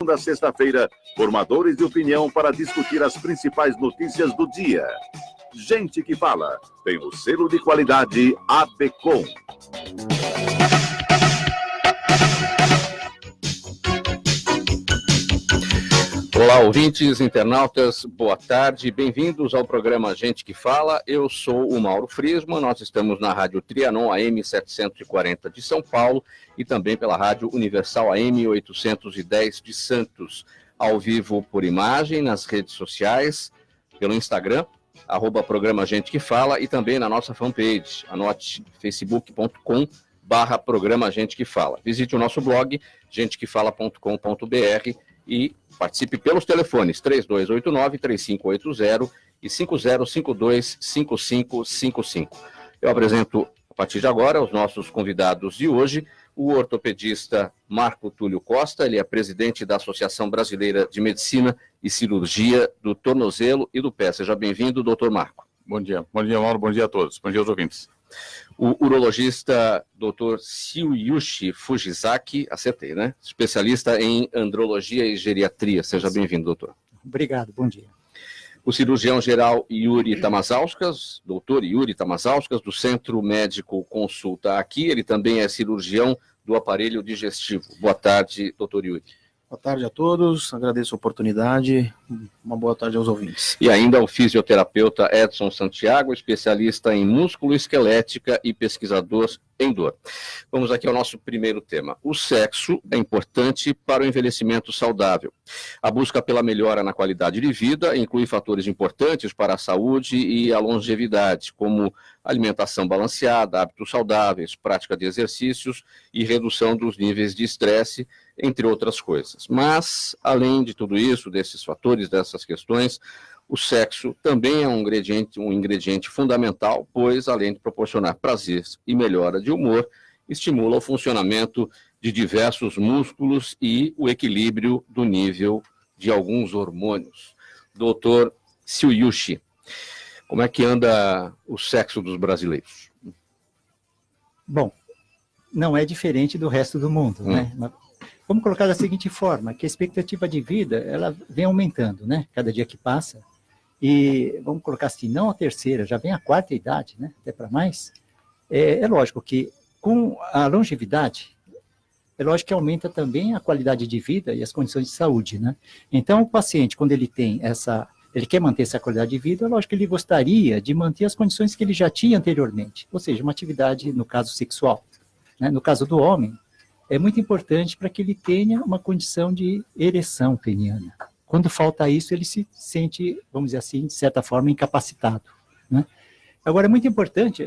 segunda a sexta-feira, formadores de opinião para discutir as principais notícias do dia. Gente que Fala tem o selo de qualidade ABECOM. Olá, ouvintes, internautas, boa tarde, bem-vindos ao programa Gente que Fala. Eu sou o Mauro Friesman, nós estamos na Rádio Trianon AM 740 de São Paulo e também pela Rádio Universal AM 810 de Santos, ao vivo por imagem, nas redes sociais, pelo Instagram, @programa Gente que Fala e também na nossa fanpage, anote facebook.com/programa Gente que Fala. Visite o nosso blog, gentequefala.com.br e participe pelos telefones 3289-3580 e 5052-5555. Eu apresento, a partir de agora, os nossos convidados de hoje, o ortopedista Marco Túlio Costa, ele é presidente da Associação Brasileira de Medicina e Cirurgia do Tornozelo e do Pé. Seja bem-vindo, doutor Marco. Bom dia, Mauro, bom dia a todos, bom dia aos ouvintes. O urologista Dr. Tsuyoshi Fujisaki, acertei, né? Especialista em andrologia e geriatria. Seja bem-vindo, doutor. Obrigado, bom dia. O cirurgião geral Yuri Tamazauskas, doutor Yuri Tamazauskas, do Centro Médico Consulta Aqui. Ele também é cirurgião do aparelho digestivo. Boa tarde, doutor Yuri. Boa tarde a todos, agradeço a oportunidade, uma boa tarde aos ouvintes. E ainda o fisioterapeuta Edson Santiago, especialista em músculo-esquelética e pesquisador em dor. Vamos aqui ao nosso primeiro tema. O sexo é importante para o envelhecimento saudável. A busca pela melhora na qualidade de vida inclui fatores importantes para a saúde e a longevidade, como alimentação balanceada, hábitos saudáveis, prática de exercícios e redução dos níveis de estresse, entre outras coisas. Mas, além de tudo isso, desses fatores, dessas questões, o sexo também é um ingrediente fundamental, pois, além de proporcionar prazer e melhora de humor, estimula o funcionamento de diversos músculos e o equilíbrio do nível de alguns hormônios. Doutor Tsuyoshi, como é que anda o sexo dos brasileiros? Bom, não é diferente do resto do mundo, né? Vamos colocar da seguinte forma, que a expectativa de vida, ela vem aumentando, né? Cada dia que passa. E vamos colocar assim, não a terceira, já vem a quarta idade, né? Até para mais. É lógico que com a longevidade, é lógico que aumenta também a qualidade de vida e as condições de saúde, né? Então, o paciente, quando ele tem ele quer manter essa qualidade de vida, é lógico que ele gostaria de manter as condições que ele já tinha anteriormente, ou seja, uma atividade, no caso, sexual, né? No caso do homem, é muito importante para que ele tenha uma condição de ereção peniana. Quando falta isso, ele se sente, vamos dizer assim, de certa forma, incapacitado, né? Agora, é muito importante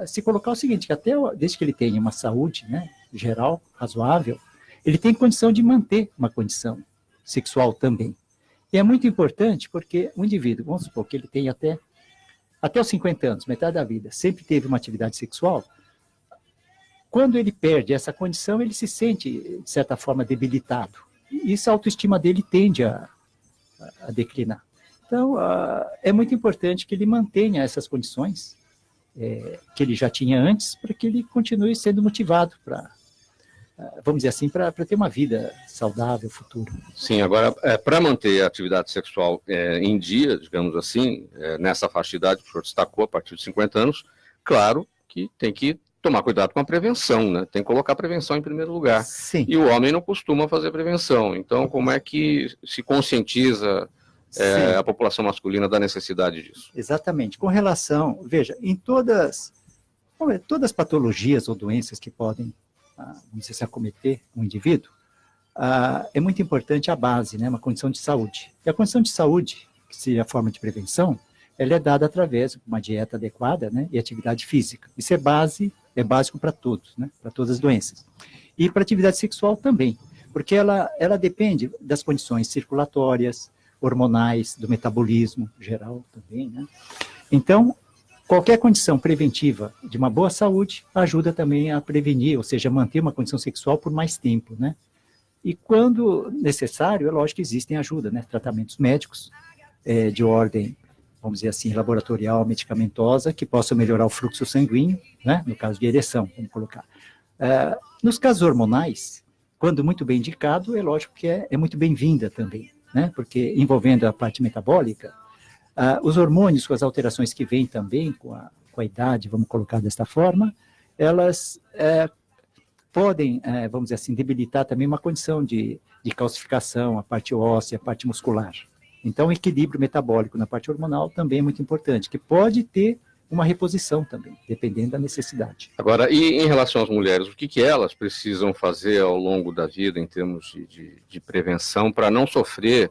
se colocar o seguinte, que até desde que ele tenha uma saúde, né, geral, razoável, ele tem condição de manter uma condição sexual também. E é muito importante porque o indivíduo, vamos supor que ele tenha até os 50 anos, metade da vida, sempre teve uma atividade sexual. Quando ele perde essa condição, ele se sente, de certa forma, debilitado. E isso, a autoestima dele tende a declinar. Então, é muito importante que ele mantenha essas condições que ele já tinha antes, para que ele continue sendo motivado para, vamos dizer assim, para ter uma vida saudável, futuro. Sim, agora, para manter a atividade sexual em dia, digamos assim, nessa faixa de idade que o senhor destacou, a partir de 50 anos, claro que tem que tomar cuidado com a prevenção, né? Tem que colocar a prevenção em primeiro lugar. Sim. E o homem não costuma fazer prevenção. Então, como é que se conscientiza a população masculina da necessidade disso? Exatamente. Com relação, veja, em todas as patologias ou doenças que podem, vamos dizer assim, acometer um indivíduo, é muito importante a base, né? Uma condição de saúde. E a condição de saúde, que seria a forma de prevenção, ela é dada através de uma dieta adequada, né, e atividade física. Isso é básico para todos, né, para todas as doenças. E para a atividade sexual também, porque ela depende das condições circulatórias, hormonais, do metabolismo geral também, né. Então, qualquer condição preventiva de uma boa saúde ajuda também a prevenir, ou seja, manter uma condição sexual por mais tempo, né. E quando necessário, é lógico que existem ajuda, né, tratamentos médicos de ordem, vamos dizer assim, laboratorial, medicamentosa, que possa melhorar o fluxo sanguíneo, né, no caso de ereção, vamos colocar. Nos casos hormonais, quando muito bem indicado, é lógico que é muito bem-vinda também, né? Porque envolvendo a parte metabólica, os hormônios com as alterações que vêm também com a idade, vamos colocar desta forma, elas podem, vamos dizer assim, debilitar também uma condição de calcificação, a parte óssea, a parte muscular. Então, o equilíbrio metabólico na parte hormonal também é muito importante, que pode ter uma reposição também, dependendo da necessidade. Agora, e em relação às mulheres, o que elas precisam fazer ao longo da vida em termos de prevenção para não sofrer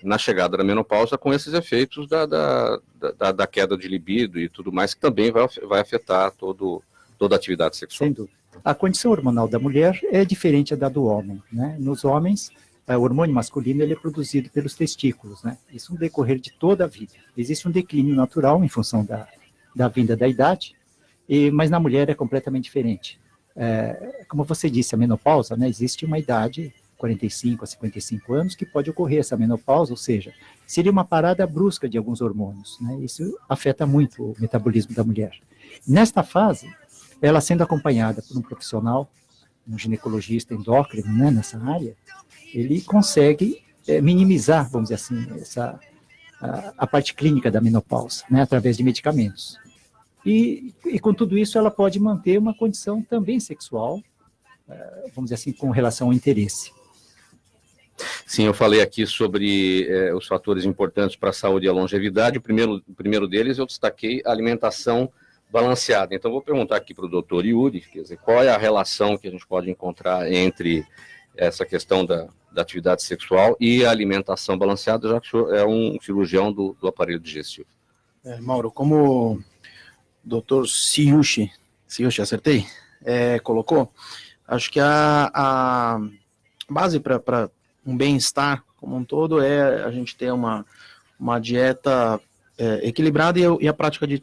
na chegada da menopausa com esses efeitos da queda de libido e tudo mais, que também vai afetar toda a atividade sexual? Sem dúvida. A condição hormonal da mulher é diferente da do homem, né? Nos homens, o hormônio masculino ele é produzido pelos testículos, né? Isso no decorrer de toda a vida. Existe um declínio natural em função da vinda da idade, mas na mulher é completamente diferente. Como você disse, a menopausa, né? Existe uma idade, 45 a 55 anos, que pode ocorrer essa menopausa, ou seja, seria uma parada brusca de alguns hormônios, né? Isso afeta muito o metabolismo da mulher. Nesta fase, ela sendo acompanhada por um profissional, um ginecologista endócrino, né, nessa área, ele consegue minimizar, vamos dizer assim, a parte clínica da menopausa, né, através de medicamentos. E com tudo isso, ela pode manter uma condição também sexual, vamos dizer assim, com relação ao interesse. Sim, eu falei aqui sobre os fatores importantes para a saúde e a longevidade. O primeiro deles eu destaquei a alimentação balanceada. Então, vou perguntar aqui para o doutor Yuri, quer dizer, qual é a relação que a gente pode encontrar entre essa questão da atividade sexual e a alimentação balanceada, já que o senhor é um cirurgião do aparelho digestivo. Mauro, como o doutor Siyushi, acertei, colocou, acho que a base para um bem-estar como um todo é a gente ter uma dieta equilibrada e a prática de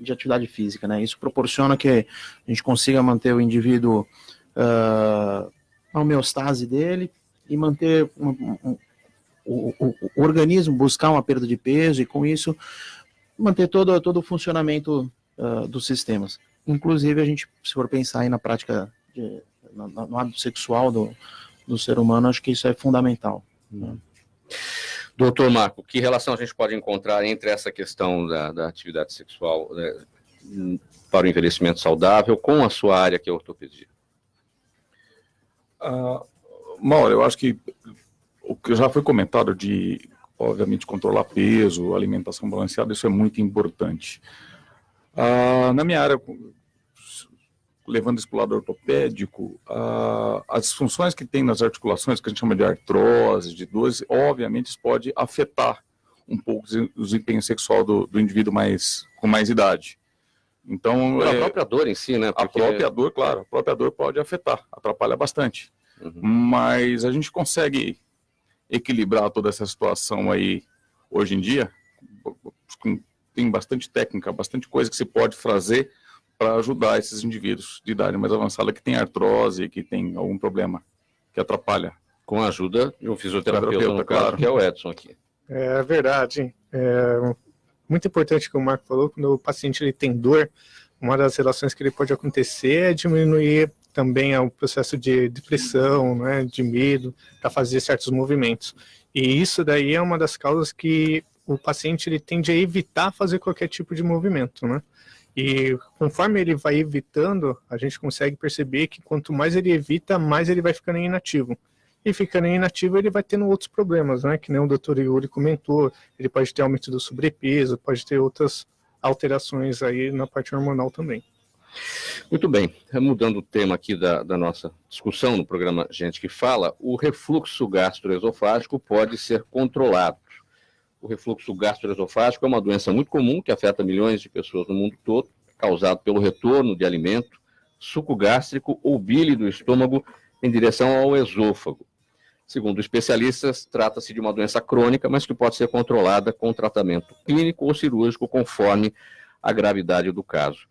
atividade física, né? Isso proporciona que a gente consiga manter o indivíduo a homeostase dele e manter o organismo, buscar uma perda de peso e com isso manter todo o funcionamento dos sistemas. Inclusive, a gente, se for pensar aí na prática, no hábito sexual do ser humano, acho que isso é fundamental. Né? Doutor Marco, que relação a gente pode encontrar entre essa questão da atividade sexual para o envelhecimento saudável com a sua área, que é a ortopedia? Mauro, eu acho que o que já foi comentado de, obviamente, controlar peso, alimentação balanceada, isso é muito importante. Na minha área, levando isso para o lado ortopédico, as disfunções que tem nas articulações, que a gente chama de artrose, de dores, obviamente isso pode afetar um pouco o desempenho sexual do indivíduo com mais idade. Então, a própria dor em si, né? Porque... A própria dor pode afetar, atrapalha bastante. Uhum. Mas a gente consegue equilibrar toda essa situação aí hoje em dia. Tem bastante técnica, bastante coisa que se pode fazer para ajudar esses indivíduos de idade mais avançada que tem artrose, que tem algum problema que atrapalha. Com a ajuda de um fisioterapeuta, no caso, claro. Que é o Edson aqui. É verdade. Muito importante que o Marco falou, quando o paciente ele tem dor, uma das relações que ele pode acontecer é diminuir também o processo de depressão, né, de medo, para fazer certos movimentos. E isso daí é uma das causas que o paciente ele tende a evitar fazer qualquer tipo de movimento, né? E conforme ele vai evitando, a gente consegue perceber que quanto mais ele evita, mais ele vai ficando inativo. E ficando inativo, ele vai tendo outros problemas, né? Que nem o Dr. Yuri comentou, ele pode ter aumento do sobrepeso, pode ter outras alterações aí na parte hormonal também. Muito bem, mudando o tema aqui da nossa discussão no programa Gente que Fala, o refluxo gastroesofágico pode ser controlado. O refluxo gastroesofágico é uma doença muito comum que afeta milhões de pessoas no mundo todo, causado pelo retorno de alimento, suco gástrico ou bile do estômago em direção ao esôfago. Segundo especialistas, trata-se de uma doença crônica, mas que pode ser controlada com tratamento clínico ou cirúrgico conforme a gravidade do caso.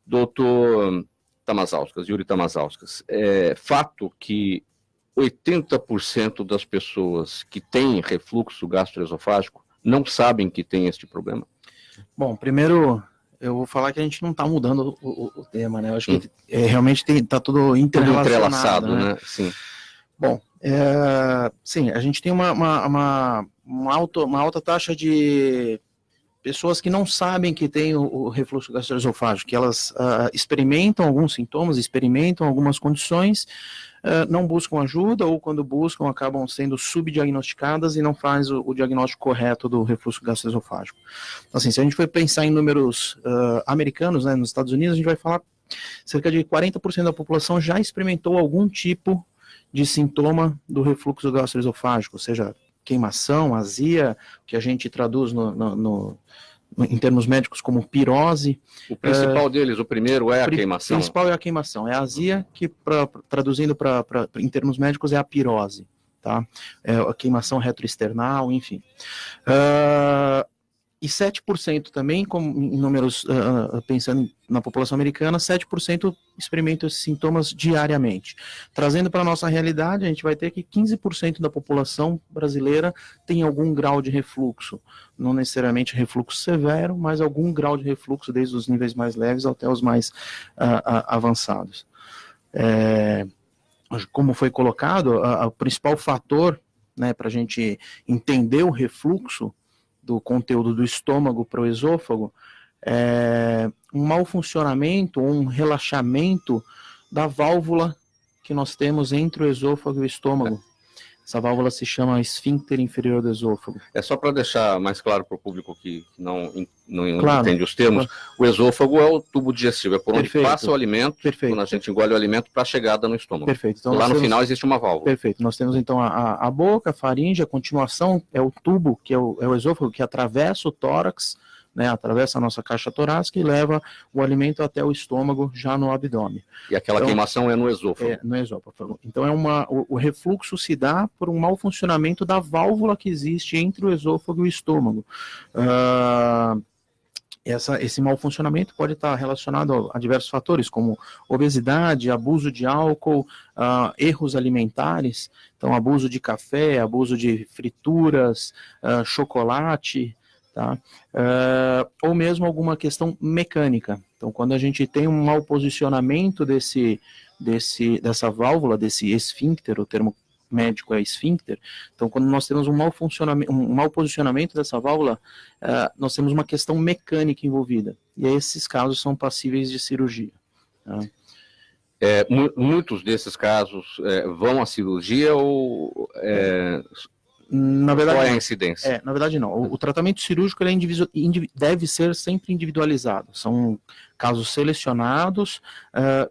Doutor Tamazauskas, Yuri Tamazauskas, é fato que 80% das pessoas que têm refluxo gastroesofágico não sabem que tem este problema? Bom, primeiro, eu vou falar que a gente não está mudando o tema, né? Eu acho que realmente está tudo interrelacionado, tudo entrelaçado, né? Sim. Bom, sim, a gente tem uma alta taxa de pessoas que não sabem que tem o refluxo gastroesofágico, que elas experimentam alguns sintomas, experimentam algumas condições, não buscam ajuda, ou quando buscam acabam sendo subdiagnosticadas e não faz o diagnóstico correto do refluxo gastroesofágico. Então, assim, se a gente for pensar em números americanos, né, nos Estados Unidos, a gente vai falar cerca de 40% da população já experimentou algum tipo de sintoma do refluxo gastroesofágico, ou seja, queimação, azia, que a gente traduz em termos médicos como pirose. O principal deles, o primeiro é a queimação? O principal é a queimação, é a azia, que traduzindo em termos médicos é a pirose, tá? É a queimação retroesternal, enfim. E 7% também, como em números, pensando na população americana, 7% experimentam esses sintomas diariamente. Trazendo para a nossa realidade, a gente vai ter que 15% da população brasileira tem algum grau de refluxo. Não necessariamente refluxo severo, mas algum grau de refluxo, desde os níveis mais leves até os mais avançados. Como foi colocado, o principal fator, né, para a gente entender o refluxo do conteúdo do estômago para o esôfago, um mau funcionamento, um relaxamento da válvula que nós temos entre o esôfago e o estômago. Essa válvula se chama esfíncter inferior do esôfago. É só para deixar mais claro para o público que não Claro, entende os termos, o esôfago é o tubo digestivo, é por onde passa o alimento, quando a gente engole o alimento, para a chegada no estômago. Perfeito. Então, lá no final existe uma válvula. Perfeito. Nós temos então a boca, a faringe, a continuação é o tubo, que é o esôfago, que atravessa o tórax, né, atravessa a nossa caixa torácica e leva o alimento até o estômago, já no abdômen. E aquela queimação é no esôfago. No esôfago. Então o refluxo se dá por um mau funcionamento da válvula que existe entre o esôfago e o estômago. Esse mau funcionamento pode estar relacionado a diversos fatores, como obesidade, abuso de álcool, erros alimentares, então abuso de café, abuso de frituras, chocolate, tá? Ou mesmo alguma questão mecânica. Então, quando a gente tem um mau posicionamento dessa válvula, desse esfíncter, o termo médico é esfíncter, então quando nós temos um mau posicionamento dessa válvula, nós temos uma questão mecânica envolvida, e esses casos são passíveis de cirurgia. Tá? Muitos desses casos vão à cirurgia ou... Na verdade, qual é a incidência? Na verdade, não. O tratamento cirúrgico ele deve ser sempre individualizado. São casos selecionados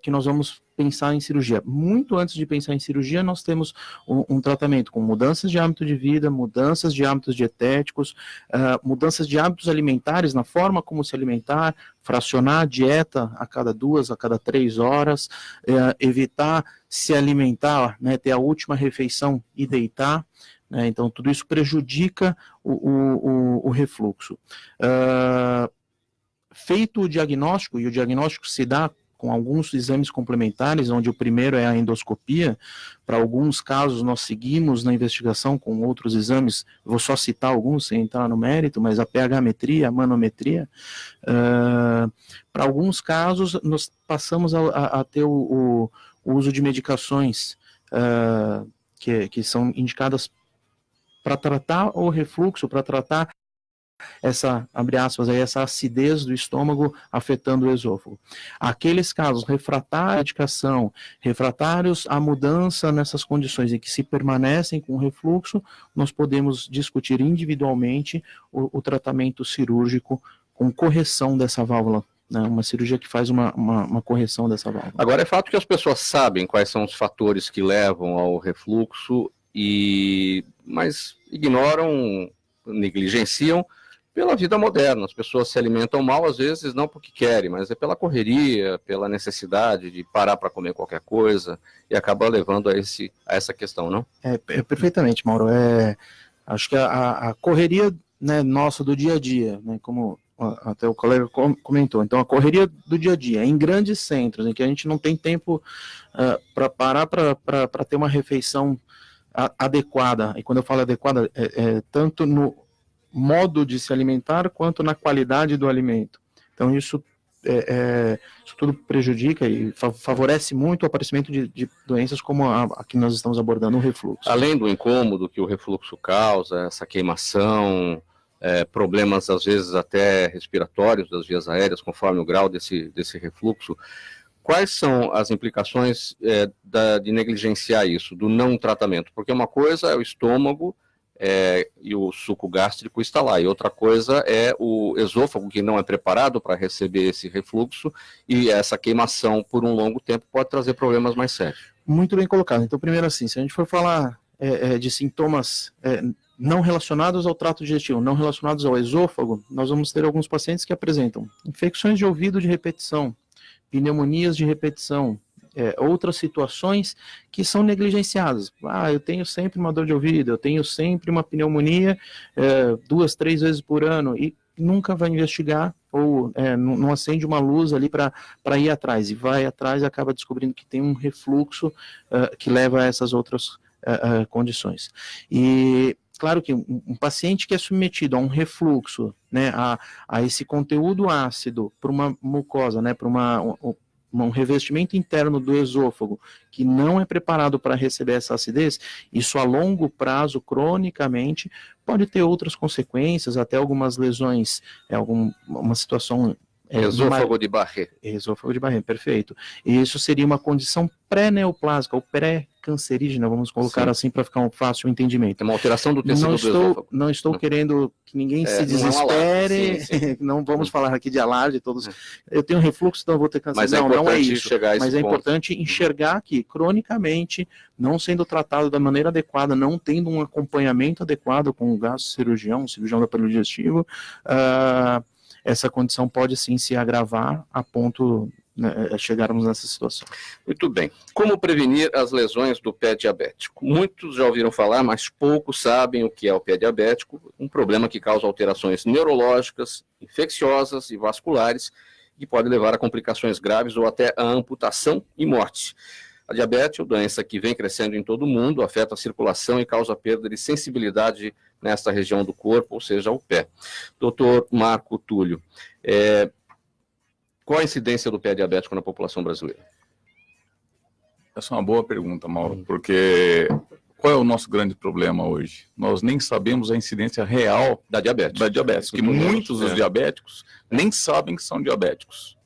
que nós vamos pensar em cirurgia. Muito antes de pensar em cirurgia, nós temos um tratamento com mudanças de hábito de vida, mudanças de hábitos dietéticos, mudanças de hábitos alimentares, na forma como se alimentar, fracionar a dieta a cada 2, a cada 3 horas, evitar se alimentar, né, ter a última refeição e deitar. Então, tudo isso prejudica o refluxo. Feito o diagnóstico, e o diagnóstico se dá com alguns exames complementares, onde o primeiro é a endoscopia. Para alguns casos, nós seguimos na investigação com outros exames, vou só citar alguns, sem entrar no mérito, mas a pH-metria, a manometria. Para alguns casos, nós passamos a ter o uso de medicações que são indicadas para tratar o refluxo, para tratar essa, abre aspas, aí, essa acidez do estômago afetando o esôfago. Aqueles casos refratários à medicação, refratários à mudança nessas condições e que se permanecem com refluxo, nós podemos discutir individualmente o tratamento cirúrgico com correção dessa válvula. Uma cirurgia que faz uma correção dessa válvula. Agora, é fato que as pessoas sabem quais são os fatores que levam ao refluxo, mas ignoram, negligenciam pela vida moderna. As pessoas se alimentam mal, às vezes, não porque querem, mas é pela correria, pela necessidade de parar para comer qualquer coisa, e acaba levando a essa questão, não? Perfeitamente, Mauro. Acho que a correria, né, nossa do dia a dia, né, como até o colega comentou, então a correria do dia a dia, em grandes centros, em que a gente não tem tempo para parar para ter uma refeição adequada, e quando eu falo adequada, tanto no modo de se alimentar, quanto na qualidade do alimento. Então isso tudo prejudica e favorece muito o aparecimento de doenças como a que nós estamos abordando, o refluxo. Além do incômodo que o refluxo causa, essa queimação, problemas às vezes até respiratórios das vias aéreas, conforme o grau desse refluxo, quais são as implicações de negligenciar isso, do não tratamento? Porque uma coisa é o estômago e o suco gástrico está lá, e outra coisa é o esôfago, que não é preparado para receber esse refluxo, e essa queimação por um longo tempo pode trazer problemas mais sérios. Muito bem colocado. Então, primeiro assim, se a gente for falar de sintomas não relacionados ao trato digestivo, não relacionados ao esôfago, nós vamos ter alguns pacientes que apresentam infecções de ouvido de repetição, pneumonias de repetição, outras situações que são negligenciadas. Eu tenho sempre uma dor de ouvido, eu tenho sempre uma pneumonia 2, 3 vezes por ano, e nunca vai investigar, ou não acende uma luz ali para ir atrás, e vai atrás e acaba descobrindo que tem um refluxo que leva a essas outras condições. E claro que um paciente que é submetido a um refluxo, né, a esse conteúdo ácido por uma mucosa, né, por um revestimento interno do esôfago que não é preparado para receber essa acidez, isso a longo prazo, cronicamente, pode ter outras consequências, até algumas lesões, uma situação... Esôfago de Barré. Esôfago de Barré, perfeito. E isso seria uma condição pré-neoplásica, ou pré-cancerígena, vamos colocar assim para ficar um fácil entendimento. É uma alteração do tecido do esôfago. Não estou querendo que ninguém se desespere, sim. Não vamos falar aqui de alarde, todos. Eu tenho refluxo, então eu vou ter câncer. Mas não é isso. Mas é importante enxergar que, cronicamente, não sendo tratado da maneira adequada, não tendo um acompanhamento adequado com o gastrocirurgião, cirurgião do aparelho digestivo, essa condição pode sim se agravar a ponto de chegarmos nessa situação. Muito bem. Como prevenir as lesões do pé diabético? Muitos já ouviram falar, mas poucos sabem o que é o pé diabético, um problema que causa alterações neurológicas, infecciosas e vasculares, que pode levar a complicações graves ou até a amputação e morte. A diabetes é uma doença que vem crescendo em todo o mundo, afeta a circulação e causa perda de sensibilidade nesta região do corpo, ou seja, o pé. Doutor Marco Túlio, qual a incidência do pé diabético na população brasileira? Essa é uma boa pergunta, Mauro, porque qual é o nosso grande problema hoje? Nós nem sabemos a incidência real da diabetes. Que muitos dos diabéticos nem sabem que são diabéticos.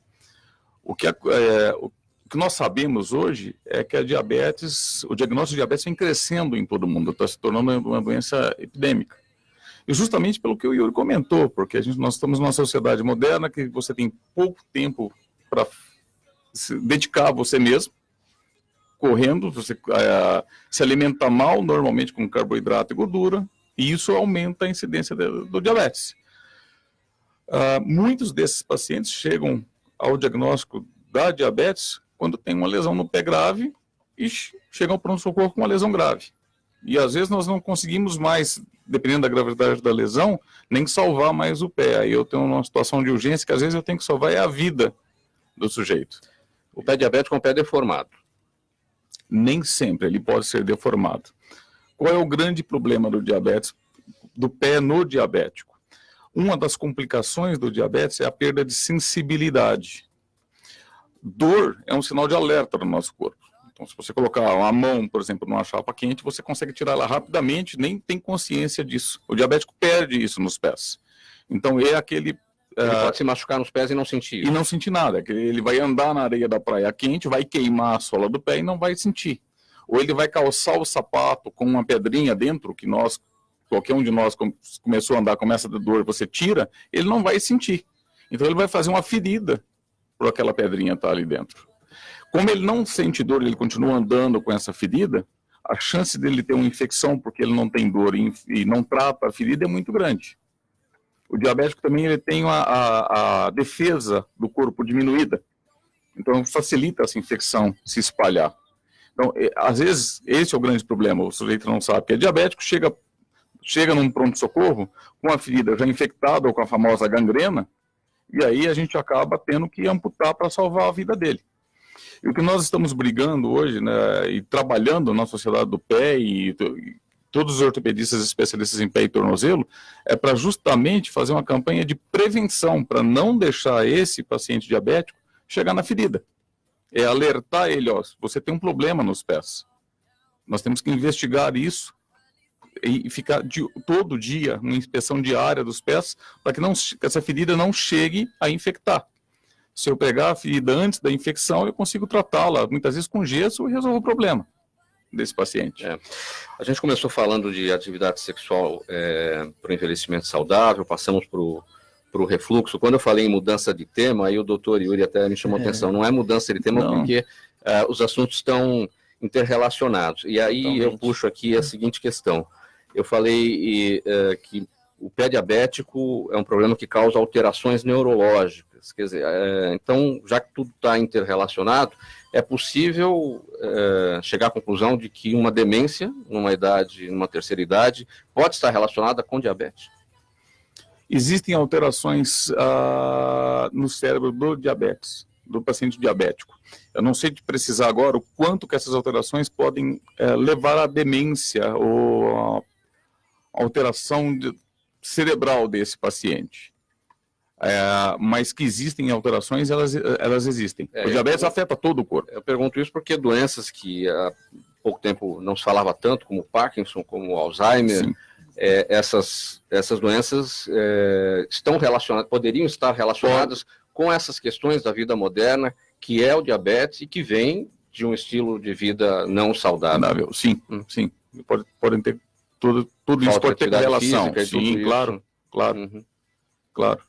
O que nós sabemos hoje é que o diagnóstico de diabetes vem crescendo em todo mundo, está se tornando uma doença epidêmica. E justamente pelo que o Yuri comentou, porque nós estamos numa sociedade moderna que você tem pouco tempo para se dedicar a você mesmo, correndo, você se alimenta mal, normalmente com carboidrato e gordura, e isso aumenta a incidência do diabetes. Muitos desses pacientes chegam ao diagnóstico da diabetes quando tem uma lesão no pé grave e chegam ao pronto-socorro com uma lesão grave. E às vezes nós não conseguimos mais, dependendo da gravidade da lesão, nem salvar mais o pé. Aí eu tenho uma situação de urgência que às vezes eu tenho que salvar a vida do sujeito. O pé diabético é um pé deformado. Nem sempre ele pode ser deformado. Qual é o grande problema do diabetes, do pé no diabético? Uma das complicações do diabetes é a perda de sensibilidade. Dor é um sinal de alerta no nosso corpo. Então, se você colocar a mão, por exemplo, numa chapa quente, você consegue tirar ela rapidamente, nem tem consciência disso. O diabético perde isso nos pés. Então, é aquele... Ele pode se machucar nos pés e não sentir. E não sentir nada. Ele vai andar na areia da praia quente, vai queimar a sola do pé e não vai sentir. Ou ele vai calçar o sapato com uma pedrinha dentro, que qualquer um de nós começou a andar, começa a dar dor, você tira, ele não vai sentir. Então, ele vai fazer uma ferida por aquela pedrinha estar ali dentro. Como ele não sente dor, ele continua andando com essa ferida, a chance dele ter uma infecção porque ele não tem dor e não trata a ferida é muito grande. O diabético também ele tem a defesa do corpo diminuída, então facilita essa infecção se espalhar. Então, às vezes, esse é o grande problema, o sujeito não sabe que é diabético, chega num pronto-socorro com a ferida já infectada ou com a famosa gangrena, e aí a gente acaba tendo que amputar para salvar a vida dele. E o que nós estamos brigando hoje, né, e trabalhando na sociedade do pé, e todos os ortopedistas especialistas em pé e tornozelo, é para justamente fazer uma campanha de prevenção, para não deixar esse paciente diabético chegar na ferida. É alertar ele, ó, você tem um problema nos pés. Nós temos que investigar isso e ficar todo dia uma inspeção diária dos pés, para que essa ferida não chegue a infectar. Se eu pegar a ferida antes da infecção, eu consigo tratá-la, muitas vezes com gesso, e resolver o problema desse paciente. A gente começou falando de atividade sexual para o envelhecimento saudável, passamos para o refluxo. Quando eu falei em mudança de tema, aí o doutor Yuri até me chamou a atenção. Não é mudança de tema, Não. porque os assuntos estão interrelacionados. E aí eu puxo aqui a seguinte questão. Eu falei que o pé diabético é um problema que causa alterações neurológicas. Quer dizer, então, já que tudo está interrelacionado, é possível chegar à conclusão de que uma demência, numa terceira idade, pode estar relacionada com diabetes? Existem alterações no cérebro do diabetes, do paciente diabético. Eu não sei te precisar agora o quanto que essas alterações podem levar à demência ou à alteração cerebral desse paciente. Mas que existem alterações, elas existem. O diabetes afeta todo o corpo. Eu pergunto isso porque doenças que há pouco tempo não se falava tanto, como Parkinson, como Alzheimer, essas doenças estão relacionadas, poderiam estar relacionadas com essas questões da vida moderna, que é o diabetes e que vem de um estilo de vida não saudável. Sim, sim. Podem ter tudo isso pode ter relação. Sim, claro. Claro.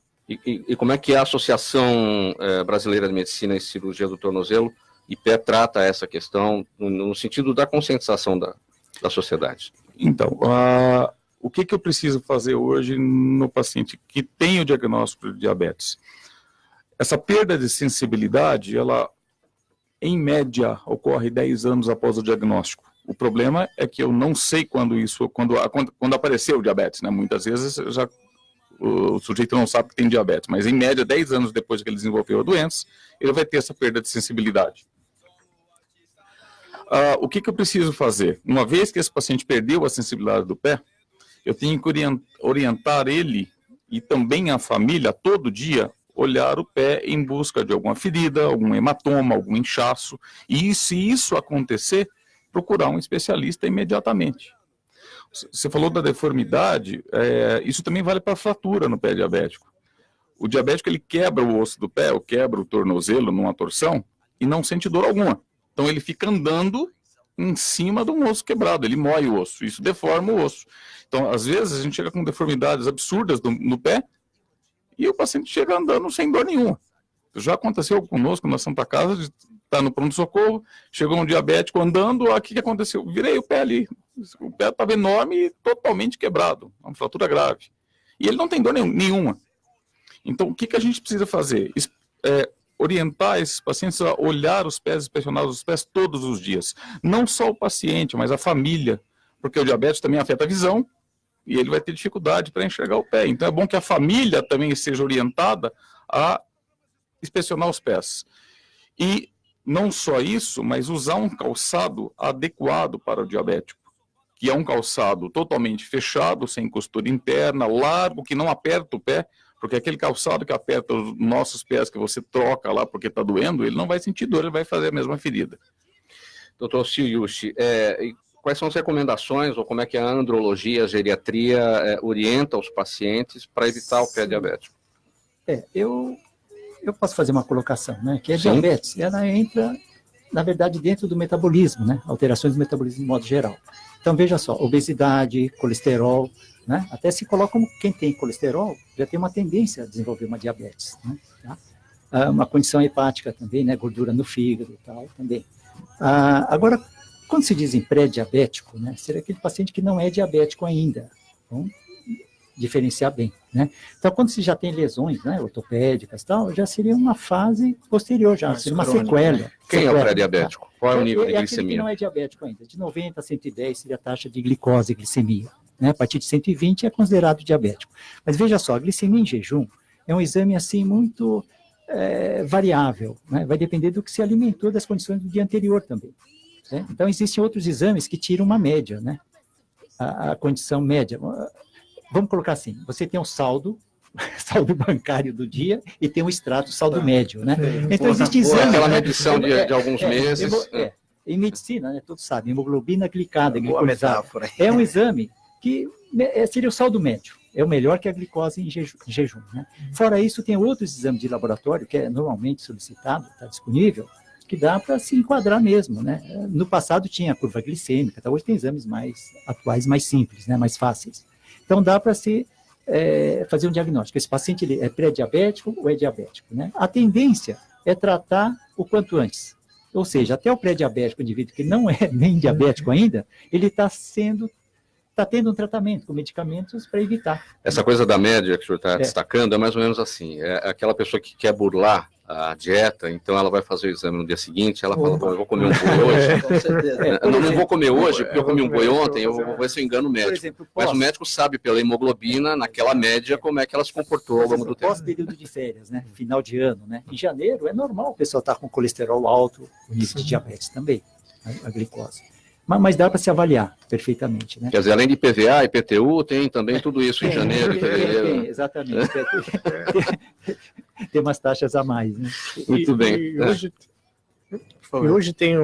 E como é que a Associação Brasileira de Medicina e Cirurgia do Tornozelo e Pé trata essa questão no sentido da conscientização da sociedade? Então, o que eu preciso fazer hoje no paciente que tem o diagnóstico de diabetes? Essa perda de sensibilidade, ela, em média, ocorre 10 anos após o diagnóstico. O problema é que eu não sei quando apareceu o diabetes, né? Muitas vezes o sujeito não sabe que tem diabetes, mas em média, 10 anos depois que ele desenvolveu a doença, ele vai ter essa perda de sensibilidade. O que eu preciso fazer? Uma vez que esse paciente perdeu a sensibilidade do pé, eu tenho que orientar ele e também a família, todo dia, olhar o pé em busca de alguma ferida, algum hematoma, algum inchaço, e se isso acontecer, procurar um especialista imediatamente. Você falou da deformidade, isso também vale para fratura no pé diabético. O diabético, ele quebra o osso do pé, ou quebra o tornozelo numa torção, e não sente dor alguma. Então ele fica andando em cima de um osso quebrado, ele mói o osso, isso deforma o osso. Então, às vezes, a gente chega com deformidades absurdas no pé, e o paciente chega andando sem dor nenhuma. Já aconteceu conosco na Santa Casa, está no pronto-socorro, chegou um diabético andando, o que aconteceu? Virei o pé ali, o pé estava enorme e totalmente quebrado, uma fratura grave. E ele não tem dor nenhuma. Então, o que a gente precisa fazer? Orientar esses pacientes a olhar os pés, inspecionar os pés todos os dias. Não só o paciente, mas a família, porque o diabetes também afeta a visão, e ele vai ter dificuldade para enxergar o pé. Então, é bom que a família também seja orientada a inspecionar os pés. E não só isso, mas usar um calçado adequado para o diabético, que é um calçado totalmente fechado, sem costura interna, largo, que não aperta o pé, porque aquele calçado que aperta os nossos pés, que você troca lá porque está doendo, ele não vai sentir dor, ele vai fazer a mesma ferida. Doutor Siyushi, quais são as recomendações, ou como é que a andrologia, a geriatria orienta os pacientes para evitar o pé diabético? Eu posso fazer uma colocação, né? Que a diabetes, ela entra, na verdade, dentro do metabolismo, né? Alterações do metabolismo de modo geral. Então, veja só, obesidade, colesterol, né? Até se coloca como quem tem colesterol já tem uma tendência a desenvolver uma diabetes, né? Tá? Uma condição hepática também, né? Gordura no fígado e tal também. Agora, quando se diz em pré-diabético, né? Seria aquele paciente que não é diabético ainda. Vamos diferenciar bem, né? Então, quando se já tem lesões, né, ortopédicas e tal, já seria uma fase posterior, já seria uma sequela. Né? Quem é o pré-diabético? Tá? Qual é o nível de glicemia? Aquele que não é diabético ainda. De 90 a 110 seria a taxa de glicose e glicemia. Né? A partir de 120 é considerado diabético. Mas veja só, a glicemia em jejum é um exame assim muito variável, né? Vai depender do que se alimentou, das condições do dia anterior também. Né? Então, existem outros exames que tiram uma média, né? a condição média. Vamos colocar assim, você tem um saldo bancário do dia e tem um extrato, saldo médio, né? Então existe exame... Aquela medição de alguns meses. Em medicina, né, todos sabem, hemoglobina glicada, Boa glicolizada. metáfora. É um exame que seria o saldo médio. É o melhor que a glicose em jejum. Né? Fora isso, tem outros exames de laboratório, que é normalmente solicitado, está disponível, que dá para se enquadrar mesmo. Né? No passado tinha a curva glicêmica, hoje tem exames mais atuais, mais simples, né, mais fáceis. Então dá para se fazer um diagnóstico. Esse paciente ele é pré-diabético ou é diabético? Né? A tendência é tratar o quanto antes. Ou seja, até o pré-diabético, o indivíduo que não é nem diabético ainda, ele está tendo um tratamento com medicamentos para evitar. Essa coisa da média que o senhor está destacando é mais ou menos assim, é aquela pessoa que quer burlar a dieta, então ela vai fazer o exame no dia seguinte, ela fala, bom, eu vou comer um boi hoje. Com certeza. Não vou comer hoje, porque eu comi um boi ontem, eu vou ver se eu engano o médico. Por exemplo, Mas o médico sabe pela hemoglobina, naquela média, como é que ela se comportou ao longo do tempo. Pós-período de férias, né? Final de ano, né? Em janeiro é normal o pessoal estar com colesterol alto, o nível de diabetes também, a glicose. Mas dá para se avaliar perfeitamente, né? Quer dizer, além de IPVA, IPTU, tem também tudo isso em janeiro e fevereiro. Tem, exatamente. Tem umas taxas a mais, né? Muito bem. E hoje tem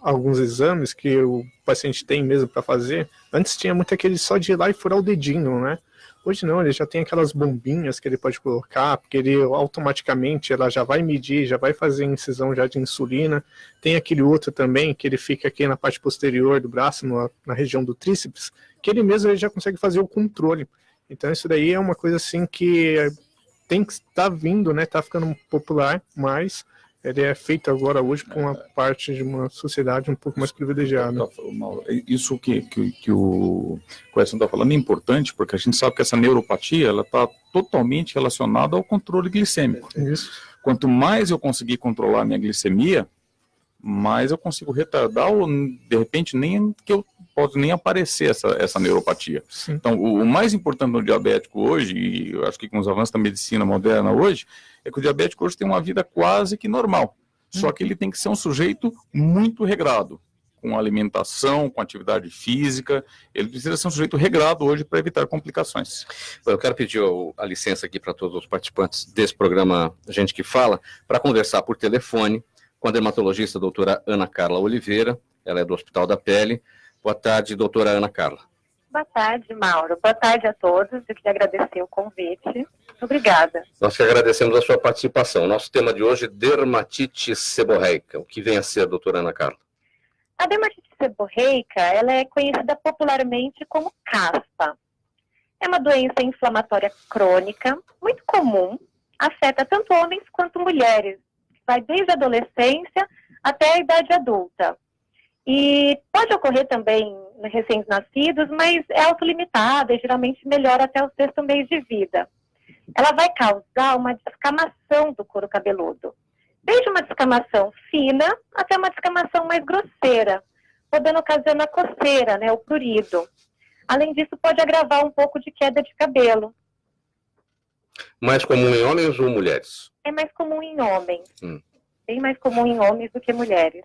alguns exames que o paciente tem mesmo para fazer. Antes tinha muito aquele só de ir lá e furar o dedinho, né? Hoje não, ele já tem aquelas bombinhas que ele pode colocar, porque ele automaticamente ela já vai medir, já vai fazer incisão já de insulina. Tem aquele outro também, que ele fica aqui na parte posterior do braço, na região do tríceps, que ele mesmo ele já consegue fazer o controle. Então isso daí é uma coisa assim que tem que estar vindo, né? Tá ficando popular, mas ele é feito agora hoje com uma parte de uma sociedade um pouco mais privilegiada. Isso que o Edson está falando é importante, porque a gente sabe que essa neuropatia ela está totalmente relacionada ao controle glicêmico. Isso. Quanto mais eu conseguir controlar a minha glicemia, mais eu consigo retardar ou, de repente, pode nem aparecer essa neuropatia. Sim. Então, o mais importante no diabético hoje, e eu acho que com os avanços da medicina moderna hoje, é que o diabético hoje tem uma vida quase que normal. Só que ele tem que ser um sujeito muito regrado, com alimentação, com atividade física. Ele precisa ser um sujeito regrado hoje para evitar complicações. Bom, eu quero pedir a licença aqui para todos os participantes desse programa Gente que Fala, para conversar por telefone com a dermatologista doutora Ana Carla Oliveira, ela é do Hospital da Pele. Boa tarde, doutora Ana Carla. Boa tarde, Mauro. Boa tarde a todos. Eu queria agradecer o convite. Obrigada. Nós que agradecemos a sua participação. Nosso tema de hoje é dermatite seborreica. O que vem a ser, doutora Ana Carla? A dermatite seborreica, ela é conhecida popularmente como caspa. É uma doença inflamatória crônica, muito comum, afeta tanto homens quanto mulheres. Vai desde a adolescência até a idade adulta. E pode ocorrer também em recém-nascidos, mas é autolimitada e geralmente melhora até o 6º mês de vida. Ela vai causar uma descamação do couro cabeludo. Desde uma descamação fina até uma descamação mais grosseira, podendo ocasionar coceira, né, o prurido. Além disso, pode agravar um pouco de queda de cabelo. Mais comum em homens ou mulheres? É mais comum em homens. Bem mais comum em homens do que mulheres.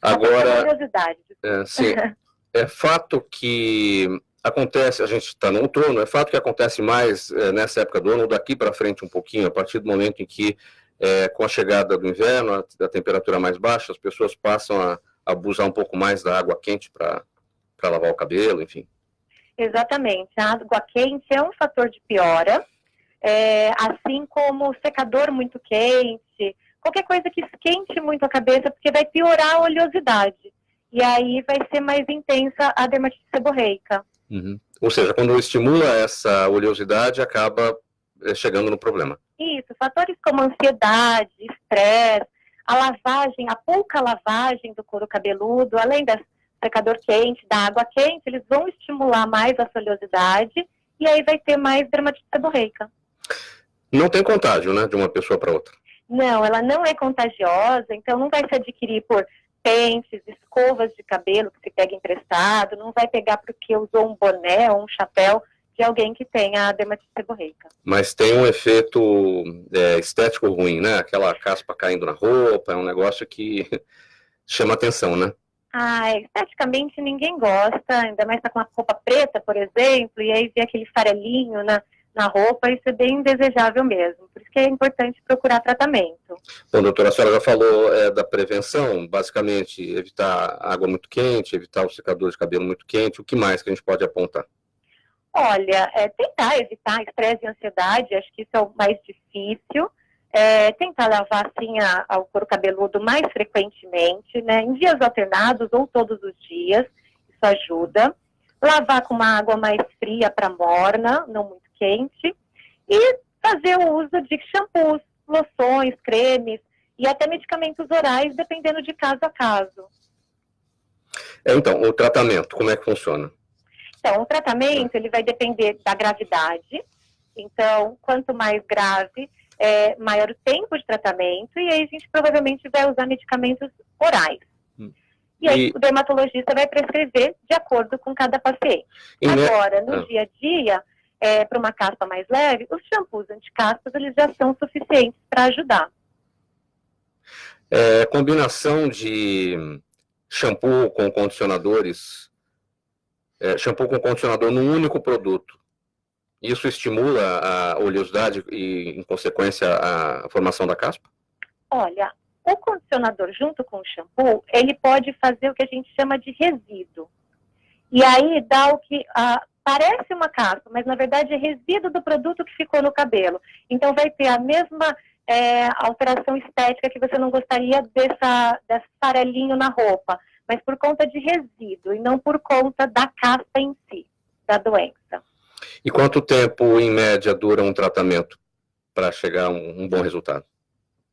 Agora, curiosidade. Sim, é fato que acontece, a gente está no outono, é fato que acontece mais nessa época do ano, ou daqui para frente um pouquinho, a partir do momento em que, com a chegada do inverno, da temperatura mais baixa, as pessoas passam a abusar um pouco mais da água quente para lavar o cabelo, enfim. Exatamente, a água quente é um fator de piora, assim como o secador muito quente, qualquer coisa que esquente muito a cabeça, porque vai piorar a oleosidade. E aí vai ser mais intensa a dermatite seborreica. Uhum. Ou seja, quando estimula essa oleosidade, acaba chegando no problema. Isso, fatores como ansiedade, estresse, a lavagem, a pouca lavagem do couro cabeludo, além do secador quente, da água quente, eles vão estimular mais a oleosidade e aí vai ter mais dermatite seborreica. Não tem contágio, né, de uma pessoa para outra? Não, ela não é contagiosa, então não vai se adquirir por pentes, escovas de cabelo que se pega emprestado, não vai pegar porque usou um boné ou um chapéu de alguém que tenha a dermatite seborreica. Mas tem um efeito estético ruim, né? Aquela caspa caindo na roupa, é um negócio que chama atenção, né? Esteticamente ninguém gosta, ainda mais tá com uma roupa preta, por exemplo, e aí vê aquele farelinho na roupa, isso é bem indesejável mesmo. Por isso que é importante procurar tratamento. Bom, doutora, a senhora já falou da prevenção, basicamente evitar água muito quente, evitar o secador de cabelo muito quente. O que mais que a gente pode apontar? Olha, tentar evitar estresse e ansiedade, acho que isso é o mais difícil. Tentar lavar, assim, o couro cabeludo mais frequentemente, né, em dias alternados ou todos os dias, isso ajuda. Lavar com uma água mais fria para morna, não muito quente. E fazer o uso de shampoos, loções, cremes e até medicamentos orais, dependendo de caso a caso. Então, o tratamento, como é que funciona? Então, o tratamento, ele vai depender da gravidade. Então, quanto mais grave, maior o tempo de tratamento, e aí a gente provavelmente vai usar medicamentos orais. E aí o dermatologista vai prescrever de acordo com cada paciente. Agora, no dia a dia, para uma caspa mais leve, os shampoos anticaspas, eles já são suficientes para ajudar. Combinação de shampoo com condicionadores, shampoo com condicionador num único produto, isso estimula a oleosidade e, em consequência, a formação da caspa? Olha, o condicionador junto com o shampoo, ele pode fazer o que a gente chama de resíduo. E aí dá o que parece uma caspa, mas na verdade é resíduo do produto que ficou no cabelo. Então vai ter a mesma alteração estética que você não gostaria desse farelinho na roupa, mas por conta de resíduo e não por conta da caspa em si, da doença. E quanto tempo, em média, dura um tratamento para chegar a um bom resultado?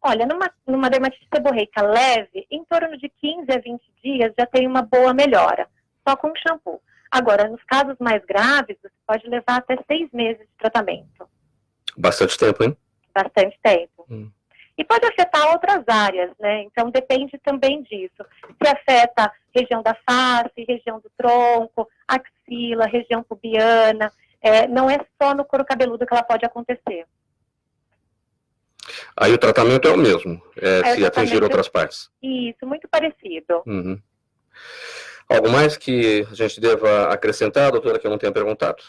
Olha, numa dermatite seborreica leve, em torno de 15 a 20 dias já tem uma boa melhora, só com shampoo. Agora, nos casos mais graves, você pode levar até 6 meses de tratamento. Bastante tempo, hein? Bastante tempo. E pode afetar outras áreas, né? Então, depende também disso. Se afeta região da face, região do tronco, axila, região pubiana. Não é só no couro cabeludo que ela pode acontecer. Aí o tratamento é o mesmo, se atingir outras partes. Isso, muito parecido. Algo mais que a gente deva acrescentar, doutora, que eu não tenha perguntado?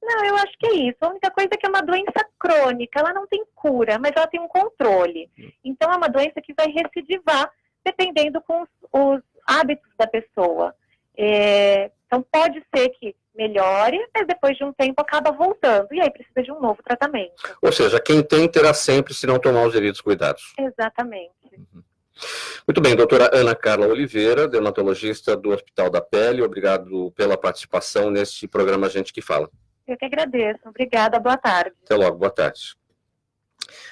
Não, eu acho que é isso. A única coisa é que é uma doença crônica, ela não tem cura, mas ela tem um controle. Então é uma doença que vai recidivar, dependendo com os hábitos da pessoa. Então pode ser que melhore, mas depois de um tempo acaba voltando, e aí precisa de um novo tratamento. Ou seja, quem tem terá sempre, se não tomar os devidos cuidados. Exatamente. Muito bem, doutora Ana Carla Oliveira, dermatologista do Hospital da Pele, obrigado pela participação neste programa Gente que Fala. Eu que agradeço. Obrigada, boa tarde. Até logo, boa tarde.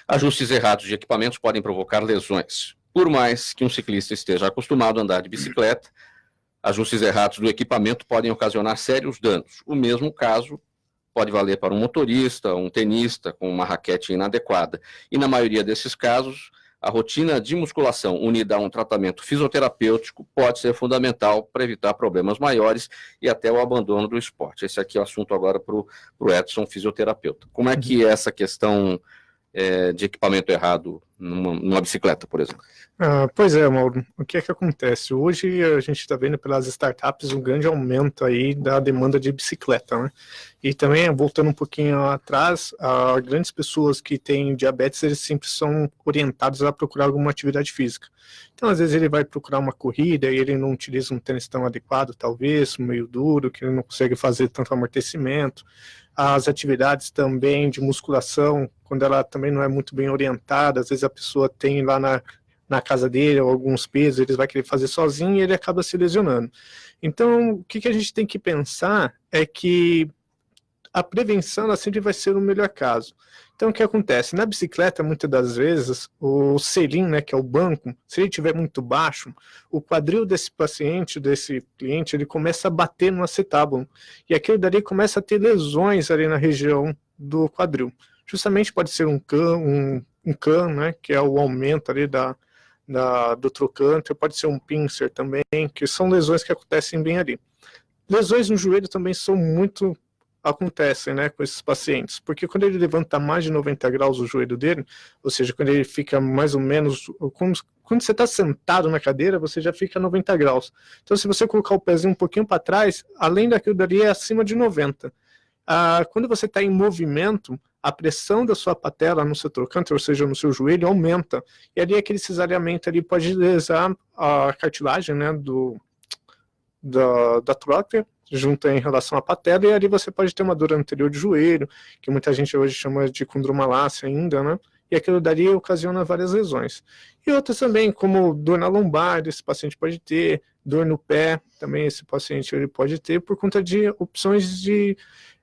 Ajustes errados de equipamentos podem provocar lesões. Por mais que um ciclista esteja acostumado a andar de bicicleta, ajustes errados do equipamento podem ocasionar sérios danos. O mesmo caso pode valer para um motorista, um tenista com uma raquete inadequada. E na maioria desses casos, a rotina de musculação unida a um tratamento fisioterapêutico pode ser fundamental para evitar problemas maiores e até o abandono do esporte. Esse aqui é o assunto agora para o Edson, fisioterapeuta. Como é que é essa questão de equipamento errado numa bicicleta, por exemplo? Pois é, Mauro. O que é que acontece? Hoje a gente está vendo pelas startups um grande aumento aí da demanda de bicicleta, né? E também, voltando um pouquinho atrás, grandes pessoas que têm diabetes, eles sempre são orientados a procurar alguma atividade física. Então, às vezes ele vai procurar uma corrida e ele não utiliza um tênis tão adequado, talvez, meio duro, que ele não consegue fazer tanto amortecimento. As atividades também de musculação, quando ela também não é muito bem orientada, às vezes a pessoa tem lá na casa dele alguns pesos, ele vai querer fazer sozinho e ele acaba se lesionando. Então, o que a gente tem que pensar é que a prevenção ela sempre vai ser o melhor caso. Então, o que acontece? Na bicicleta, muitas das vezes, o selim, né, que é o banco, se ele estiver muito baixo, o quadril desse paciente, desse cliente, ele começa a bater no acetábulo. E aquilo dali começa a ter lesões ali na região do quadril. Justamente pode ser um can, né, que é o aumento ali do trocânter, pode ser um pincer também, que são lesões que acontecem bem ali. Lesões no joelho também são muito acontecem, né, com esses pacientes? Porque quando ele levanta mais de 90 graus o joelho dele, ou seja, quando ele fica mais ou menos, quando você está sentado na cadeira, você já fica a 90 graus. Então, se você colocar o pezinho um pouquinho para trás, além daquilo dali é acima de 90. Quando você está em movimento, a pressão da sua patela no seu trocânter, ou seja, no seu joelho, aumenta. E ali aquele cesariamento ali pode lesar a cartilagem, né, da tróclea, junto em relação à patela, e ali você pode ter uma dor anterior de joelho, que muita gente hoje chama de condromalácia ainda, né? E aquilo dali ocasiona várias lesões. E outras também, como dor na lombar, esse paciente pode ter, dor no pé, também esse paciente ele pode ter, por conta de opções de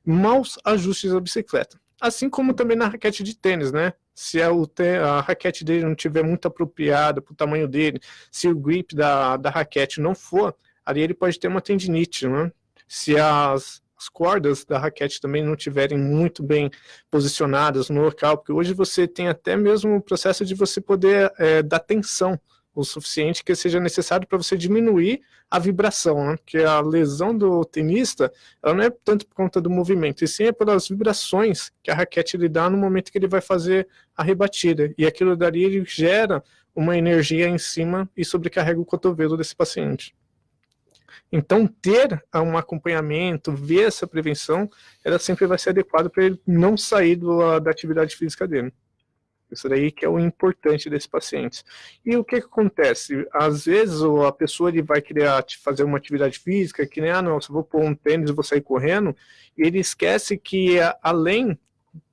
maus ajustes da bicicleta. Assim como também na raquete de tênis, né? Se a raquete dele não estiver muito apropriada para o tamanho dele, se o grip da raquete não for, ali ele pode ter uma tendinite, né? Se as cordas da raquete também não estiverem muito bem posicionadas no local, porque hoje você tem até mesmo o processo de você poder dar tensão o suficiente que seja necessário para você diminuir a vibração, né? Porque a lesão do tenista, ela não é tanto por conta do movimento, e sim é pelas vibrações que a raquete lhe dá no momento que ele vai fazer a rebatida, e aquilo dali ele gera uma energia em cima e sobrecarrega o cotovelo desse paciente. Então, ter um acompanhamento, ver essa prevenção, ela sempre vai ser adequada para ele não sair da atividade física dele. Isso daí que é o importante desse paciente. E o que acontece? Às vezes a pessoa ele vai querer fazer uma atividade física, que nem, não, se eu vou pôr um tênis e vou sair correndo, e ele esquece que além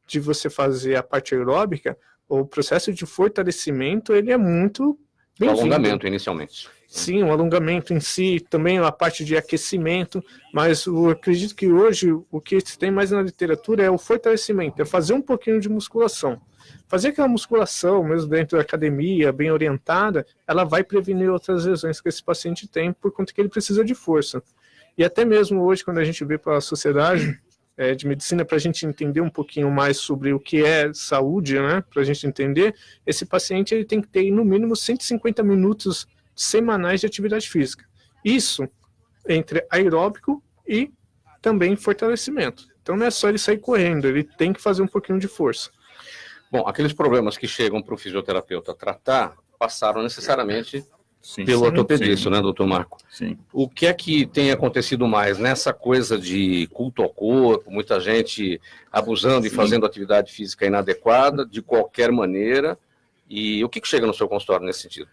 de você fazer a parte aeróbica, o processo de fortalecimento, ele é muito bem-vindo. Alongamento, inicialmente. Sim, o alongamento em si, também a parte de aquecimento, mas eu acredito que hoje o que se tem mais na literatura é o fortalecimento, é fazer um pouquinho de musculação. Fazer aquela musculação, mesmo dentro da academia, bem orientada, ela vai prevenir outras lesões que esse paciente tem, por conta que ele precisa de força. E até mesmo hoje, quando a gente vê para a sociedade de medicina, para a gente entender um pouquinho mais sobre o que é saúde, né, para a gente entender, esse paciente ele tem que ter no mínimo 150 minutos semanais de atividade física. Isso entre aeróbico e também fortalecimento. Então não é só ele sair correndo, ele tem que fazer um pouquinho de força. Bom, aqueles problemas que chegam para o fisioterapeuta tratar passaram necessariamente Sim, pelo sim, ortopedista, sim. né, doutor Marco? Sim. O que é que tem acontecido mais nessa coisa de culto ao corpo, muita gente abusando e fazendo atividade física inadequada, de qualquer maneira, e o que chega no seu consultório nesse sentido?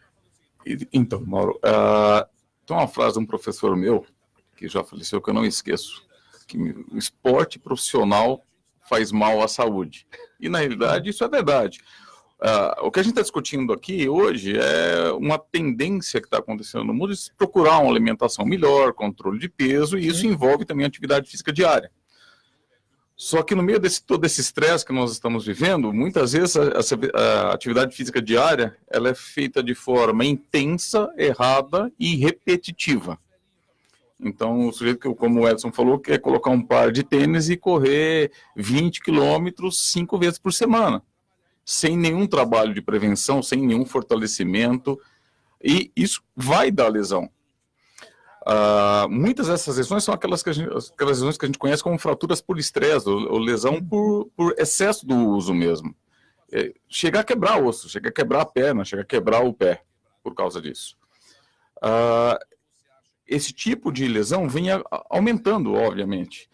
Então, Mauro, tem uma frase de um professor meu, que já faleceu, que eu não esqueço, que o esporte profissional faz mal à saúde. E, na realidade, isso é verdade. O que a gente está discutindo aqui hoje é uma tendência que está acontecendo no mundo de procurar uma alimentação melhor, controle de peso, e isso envolve também atividade física diária. Só que no meio de todo esse estresse que nós estamos vivendo, muitas vezes a atividade física diária ela é feita de forma intensa, errada e repetitiva. Então, o sujeito, como o Edson falou, quer colocar um par de tênis e correr 20 quilômetros 5 vezes por semana, sem nenhum trabalho de prevenção, sem nenhum fortalecimento, e isso vai dar lesão. Muitas dessas lesões são aquelas lesões que a gente conhece como fraturas por estresse, ou lesão por excesso do uso mesmo. Chega a quebrar osso, chega a quebrar a perna, chega a quebrar o pé por causa disso. Esse tipo de lesão vem aumentando, obviamente.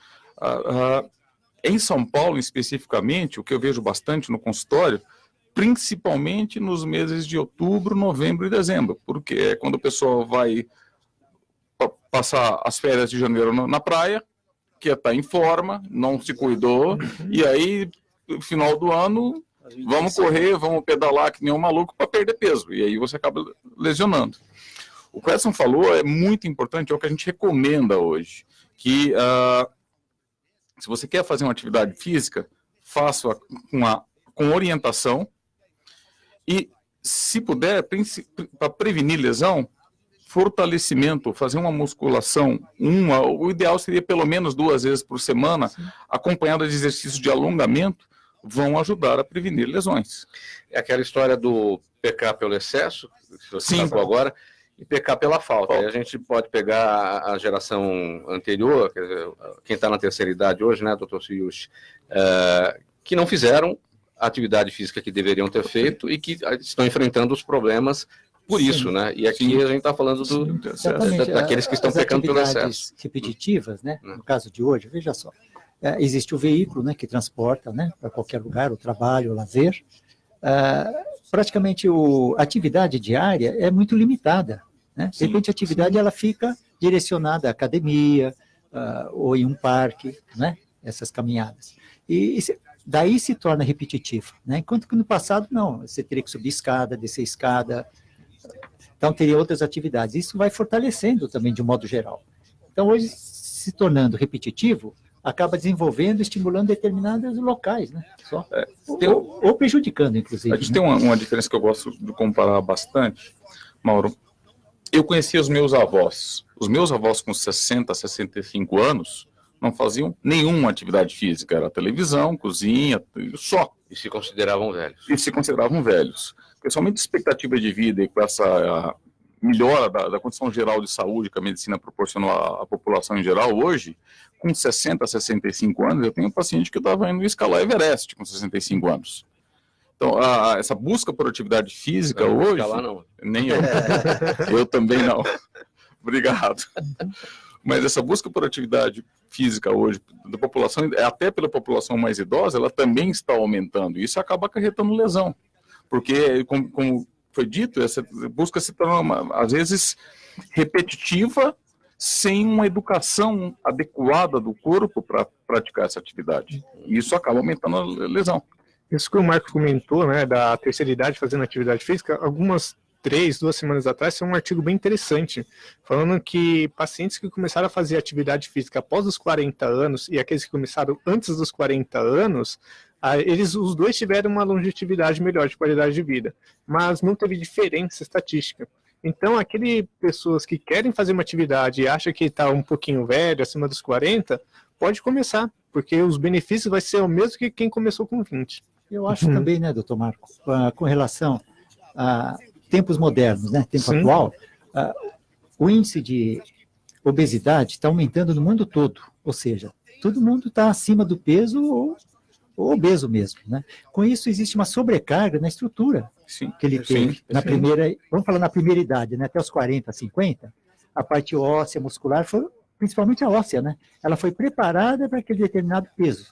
Em São Paulo, especificamente, o que eu vejo bastante no consultório, principalmente nos meses de outubro, novembro e dezembro, porque é quando o pessoal vai passar as férias de janeiro na praia, que está em forma, não se cuidou, e aí, no final do ano, vamos correr, vamos pedalar que nem um maluco para perder peso, e aí você acaba lesionando. O que o Edson falou é muito importante, é o que a gente recomenda hoje, que se você quer fazer uma atividade física, faça com orientação e, se puder, para prevenir lesão, fortalecimento, fazer uma musculação, o ideal seria pelo menos 2 vezes por semana, acompanhada de exercícios de alongamento, vão ajudar a prevenir lesões. É aquela história do pecar pelo excesso, que você falou agora, e pecar pela falta. Aí a gente pode pegar a geração anterior, quer dizer, quem está na terceira idade hoje, né, doutor Ciriucci, que não fizeram a atividade física que deveriam ter feito e que estão enfrentando os problemas por isso, né? E aqui a gente está falando daqueles que estão pecando pelo excesso. Atividades repetitivas, né? No caso de hoje, veja só, existe o veículo, né, que transporta, né, para qualquer lugar, o trabalho, o lazer. Praticamente a atividade diária é muito limitada, né? De repente a atividade ela fica direcionada à academia ou em um parque, né? Essas caminhadas. E daí se torna repetitivo, né? Enquanto que no passado, não, você teria que subir escada, descer escada, então teria outras atividades. Isso vai fortalecendo também de um modo geral. Então hoje, se tornando repetitivo, acaba desenvolvendo, estimulando determinados locais, né? Só. Ou prejudicando, inclusive. A gente tem uma diferença que eu gosto de comparar bastante, Mauro. Eu conhecia os meus avós. Os meus avós com 60, 65 anos não faziam nenhuma atividade física. Era televisão, cozinha, só. E se consideravam velhos. E se consideravam velhos. Principalmente expectativa de vida e com essa melhora da condição geral de saúde que a medicina proporcionou à população em geral hoje, com 60, 65 anos, eu tenho um paciente que estava indo escalar Everest com 65 anos. Então, essa busca por atividade física não, hoje... Escalar não. Nem eu. Eu também não. Obrigado. Mas essa busca por atividade física hoje, da população, até pela população mais idosa, ela também está aumentando. E isso acaba acarretando lesão. Porque, como foi dito, essa busca se torna, às vezes, repetitiva, sem uma educação adequada do corpo para praticar essa atividade. E isso acaba aumentando a lesão. Isso que o Marco comentou, né, da terceira idade fazendo atividade física, algumas 2 semanas atrás, é um artigo bem interessante, falando que pacientes que começaram a fazer atividade física após os 40 anos e aqueles que começaram antes dos 40 anos, os dois tiveram uma longevidade melhor de qualidade de vida, mas não teve diferença estatística. Então, pessoas que querem fazer uma atividade e acham que está um pouquinho velho, acima dos 40, pode começar, porque os benefícios vai ser o mesmo que quem começou com 20. Eu acho também, né, doutor Marco, com relação a tempos modernos, né, tempo Sim. atual, o índice de obesidade está aumentando no mundo todo, ou seja, todo mundo está acima do peso ou obeso mesmo, né? Com isso existe uma sobrecarga na estrutura que ele tem na primeira, vamos falar na primeira idade, né, até os 40, 50, a parte óssea, muscular, principalmente a óssea, né? Ela foi preparada para aquele determinado peso,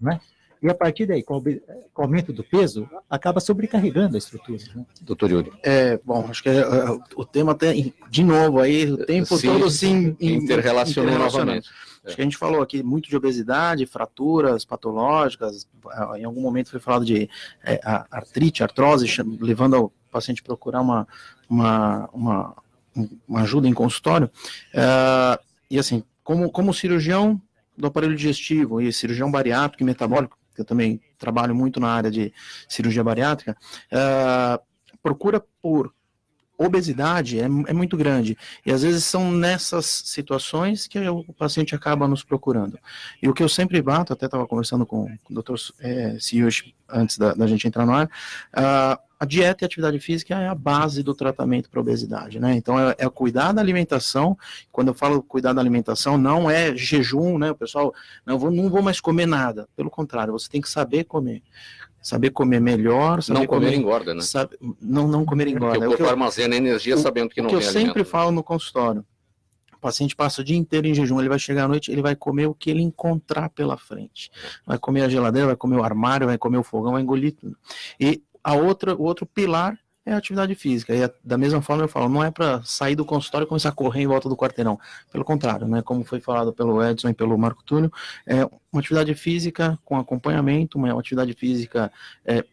né? E a partir daí, com o aumento do peso, acaba sobrecarregando a estrutura, né? Doutor Yuri. Bom, acho que o tema tem, de novo, aí o tempo todo se interrelacionou novamente. Acho que a gente falou aqui muito de obesidade, fraturas patológicas, em algum momento foi falado de artrite, artrose, levando o paciente a procurar uma ajuda em consultório. E assim, como cirurgião do aparelho digestivo e cirurgião bariátrico e metabólico, que eu também trabalho muito na área de cirurgia bariátrica, procura por obesidade é muito grande, e às vezes são nessas situações que o paciente acaba nos procurando. E o que eu sempre bato, até estava conversando com o Dr. Ciriucci antes da gente entrar no ar, a dieta e a atividade física é a base do tratamento para obesidade, né? Então é cuidar da alimentação. Quando eu falo cuidar da alimentação, não é jejum, né? O pessoal, não vou mais comer nada. Pelo contrário, você tem que saber comer. Saber comer melhor, saber não comer engorda, né? Não comer engorda. Porque o corpo armazena energia sabendo que não tem alimento. O que eu sempre falo no consultório, o paciente passa o dia inteiro em jejum, ele vai chegar à noite, ele vai comer o que ele encontrar pela frente. Vai comer a geladeira, vai comer o armário, vai comer o fogão, vai engolir tudo. E o outro pilar é a atividade física. E da mesma forma eu falo, não é para sair do consultório e começar a correr em volta do quarteirão. Pelo contrário, né? Como foi falado pelo Edson e pelo Marco Túlio, é uma atividade física com acompanhamento, uma atividade física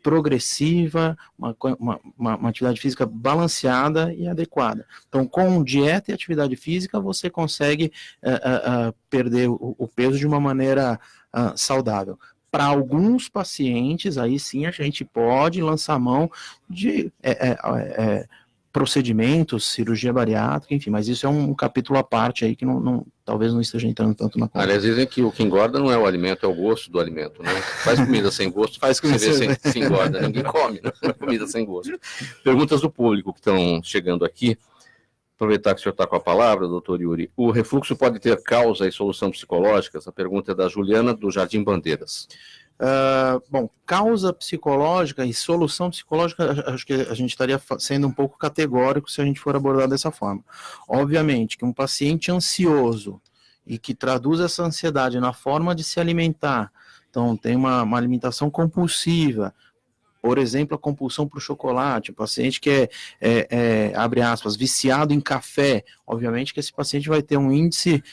progressiva, uma atividade física balanceada e adequada. Então, com dieta e atividade física, você consegue perder o peso de uma maneira saudável. Para alguns pacientes, aí sim a gente pode lançar mão de procedimentos, cirurgia bariátrica, enfim, mas isso é um capítulo à parte aí que talvez não esteja entrando tanto na conta. Aliás, dizem que o que engorda não é o alimento, é o gosto do alimento, né? Faz comida sem gosto, se engorda, ninguém come, né? Comida sem gosto. Perguntas do público que estão chegando aqui. Aproveitar que o senhor está com a palavra, doutor Yuri. O refluxo pode ter causa e solução psicológica? Essa pergunta é da Juliana, do Jardim Bandeiras. Bom, causa psicológica e solução psicológica, acho que a gente estaria sendo um pouco categórico se a gente for abordar dessa forma. Obviamente que um paciente ansioso e que traduz essa ansiedade na forma de se alimentar, então tem uma alimentação compulsiva, por exemplo, a compulsão para o chocolate, o paciente que abre aspas, viciado em café, obviamente que esse paciente vai ter um índice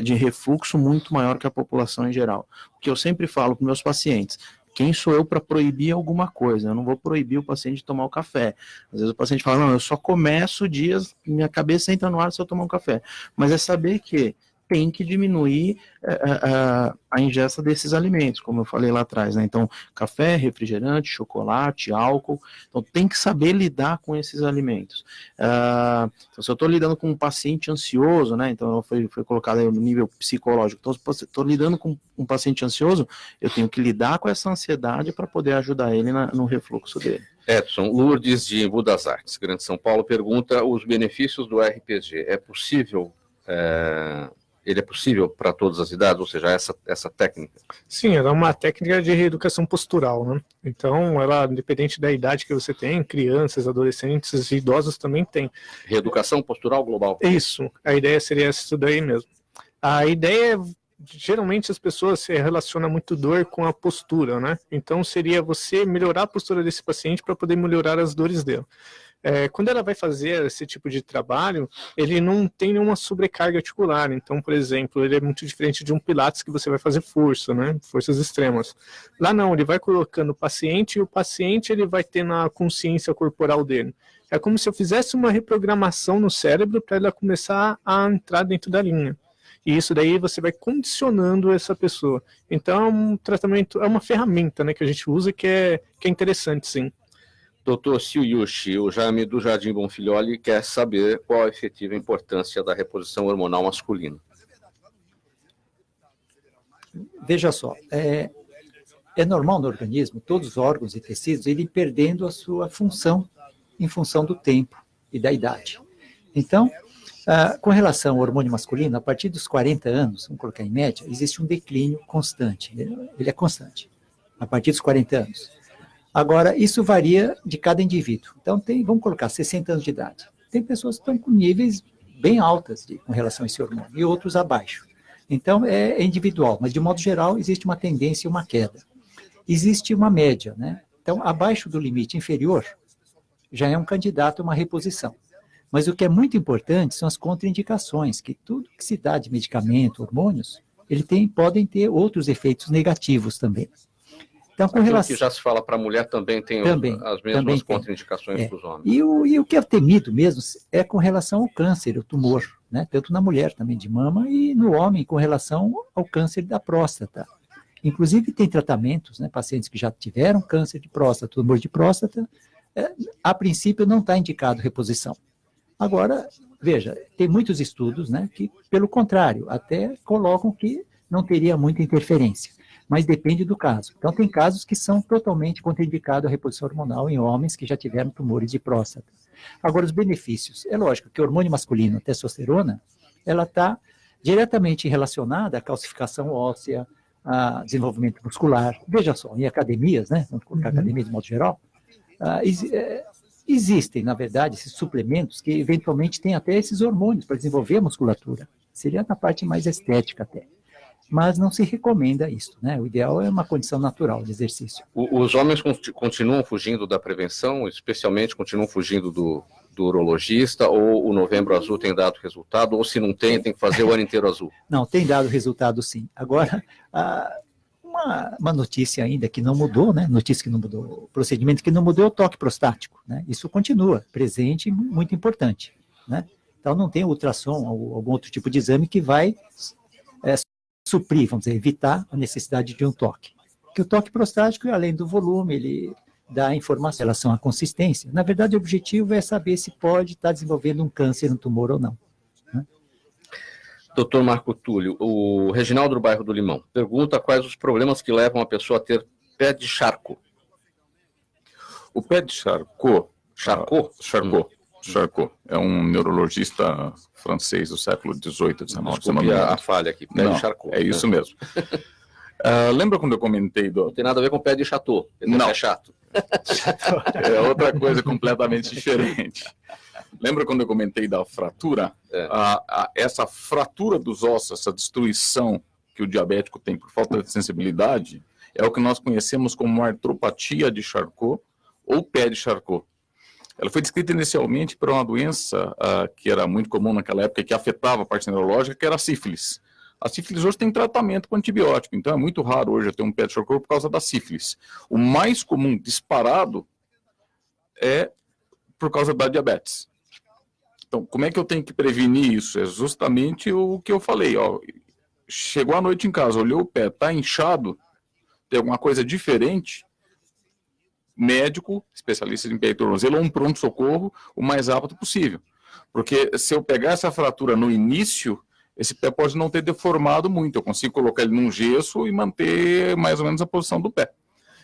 de refluxo muito maior que a população em geral. O que eu sempre falo para meus pacientes, quem sou eu para proibir alguma coisa? Eu não vou proibir o paciente de tomar o café. Às vezes o paciente fala, não, eu só começo dias, minha cabeça entra no ar se eu tomar um café. Mas é saber que tem que diminuir a ingesta desses alimentos, como eu falei lá atrás, né? Então, café, refrigerante, chocolate, álcool, então tem que saber lidar com esses alimentos. Então, se eu estou lidando com um paciente ansioso, né? Então, foi colocado aí no nível psicológico, então, se estou lidando com um paciente ansioso, eu tenho que lidar com essa ansiedade para poder ajudar ele no refluxo dele. Edson Lourdes, de Embu das Artes, Grande São Paulo, pergunta os benefícios do RPG. É possível... Ele é possível para todas as idades, ou seja, essa técnica? Sim, ela é uma técnica de reeducação postural, né? Então, ela, independente da idade que você tem, crianças, adolescentes e idosos também tem. Reeducação postural global? Isso, a ideia seria isso daí mesmo. A ideia geralmente as pessoas se relacionam muito dor com a postura, né? Então, seria você melhorar a postura desse paciente para poder melhorar as dores dele. Quando ela vai fazer esse tipo de trabalho, ele não tem nenhuma sobrecarga articular. Então, por exemplo, ele é muito diferente de um pilates que você vai fazer força, né? Forças extremas. Lá não, ele vai colocando o paciente e o paciente ele vai ter na consciência corporal dele. É como se eu fizesse uma reprogramação no cérebro para ela começar a entrar dentro da linha. E isso daí você vai condicionando essa pessoa. Então, é um tratamento, é uma ferramenta, né, que a gente usa que é interessante, sim. Doutor Siushi, o Jaime do Jardim Bonfilholi quer saber qual a efetiva importância da reposição hormonal masculina. Veja só, é normal no organismo, todos os órgãos e tecidos, irem perdendo a sua função em função do tempo e da idade. Então, com relação ao hormônio masculino, a partir dos 40 anos, vamos colocar em média, existe um declínio constante, ele é constante, a partir dos 40 anos. Agora, isso varia de cada indivíduo. Então, vamos colocar 60 anos de idade. Tem pessoas que estão com níveis bem altas com relação a esse hormônio, e outros abaixo. Então, é individual, mas de modo geral, existe uma tendência e uma queda. Existe uma média, né? Então, abaixo do limite inferior, já é um candidato a uma reposição. Mas o que é muito importante são as contraindicações, que tudo que se dá de medicamento, hormônios, podem ter outros efeitos negativos também. Então, com relação... que já se fala para a mulher também tem as mesmas contraindicações para os homens. E o que é temido mesmo é com relação ao câncer, o tumor, né? Tanto na mulher também de mama e no homem com relação ao câncer da próstata. Inclusive tem tratamentos, né? Pacientes que já tiveram câncer de próstata, tumor de próstata, a princípio não está indicado reposição. Agora, veja, tem muitos estudos, né, que, pelo contrário, até colocam que não teria muita interferência, mas depende do caso. Então, tem casos que são totalmente contraindicados a reposição hormonal em homens que já tiveram tumores de próstata. Agora, os benefícios. É lógico que o hormônio masculino, a testosterona, ela está diretamente relacionada à calcificação óssea, a desenvolvimento muscular. Veja só, em academias, né, vamos colocar academias de modo geral, existem, na verdade, esses suplementos que eventualmente têm até esses hormônios para desenvolver a musculatura. Seria na parte mais estética até. Mas não se recomenda isso, né? O ideal é uma condição natural de exercício. Os homens continuam fugindo da prevenção, especialmente continuam fugindo do urologista, ou o Novembro Azul tem dado resultado, ou se não tem que fazer o ano inteiro azul? Não, tem dado resultado sim. Agora, uma notícia ainda que não mudou, né? Notícia que não mudou, o procedimento que não mudou é o toque prostático, né? Isso continua presente e muito importante, né? Então não tem ultrassom ou algum outro tipo de exame que vai suprir, vamos dizer, evitar a necessidade de um toque. Porque o toque prostático, além do volume, ele dá informação em relação à consistência. Na verdade, o objetivo é saber se pode estar desenvolvendo um câncer, um tumor ou não. Né? Doutor Marco Túlio, o Reginaldo do bairro do Limão pergunta quais os problemas que levam a pessoa a ter pé de charco. O pé de charcot, Charcot. É um neurologista francês do século XVIII, XIX. Desculpe a falha aqui, pé Não, de Charcot. é isso mesmo. Lembra quando eu comentei Não tem nada a ver com pé de Chateau. Não. É chato. É outra coisa completamente diferente. Lembra quando eu comentei da fratura? Essa fratura dos ossos, essa destruição que o diabético tem por falta de sensibilidade, é o que nós conhecemos como artropatia de Charcot ou pé de Charcot. Ela foi descrita inicialmente por uma doença que era muito comum naquela época, que afetava a parte neurológica, que era a sífilis. A sífilis hoje tem tratamento com antibiótico, então é muito raro hoje ter um pé de Charcot por causa da sífilis. O mais comum, disparado, é por causa da diabetes. Então, como é que eu tenho que prevenir isso? É justamente o que eu falei. Chegou à noite em casa, olhou o pé, está inchado, tem alguma coisa diferente, médico, especialista em pé e tornozelo, ou um pronto-socorro o mais rápido possível. Porque se eu pegar essa fratura no início, esse pé pode não ter deformado muito. Eu consigo colocar ele num gesso e manter mais ou menos a posição do pé.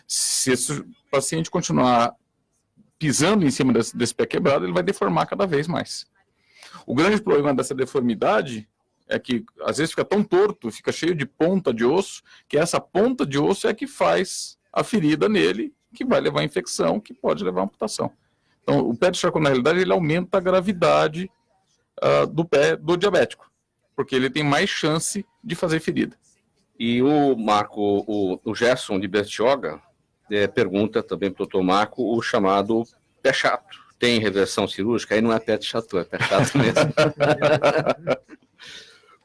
Se esse paciente continuar pisando em cima desse pé quebrado, ele vai deformar cada vez mais. O grande problema dessa deformidade é que às vezes fica tão torto, fica cheio de ponta de osso, que essa ponta de osso é que faz a ferida nele, que vai levar a infecção, que pode levar a amputação. Então, o pé de Charcot, na realidade, ele aumenta a gravidade do pé do diabético, porque ele tem mais chance de fazer ferida. E o Marco, o Gerson de Bertioga, pergunta também para o doutor Marco o chamado pé chato. Tem reversão cirúrgica? Aí não é pé de chato, é pé chato mesmo.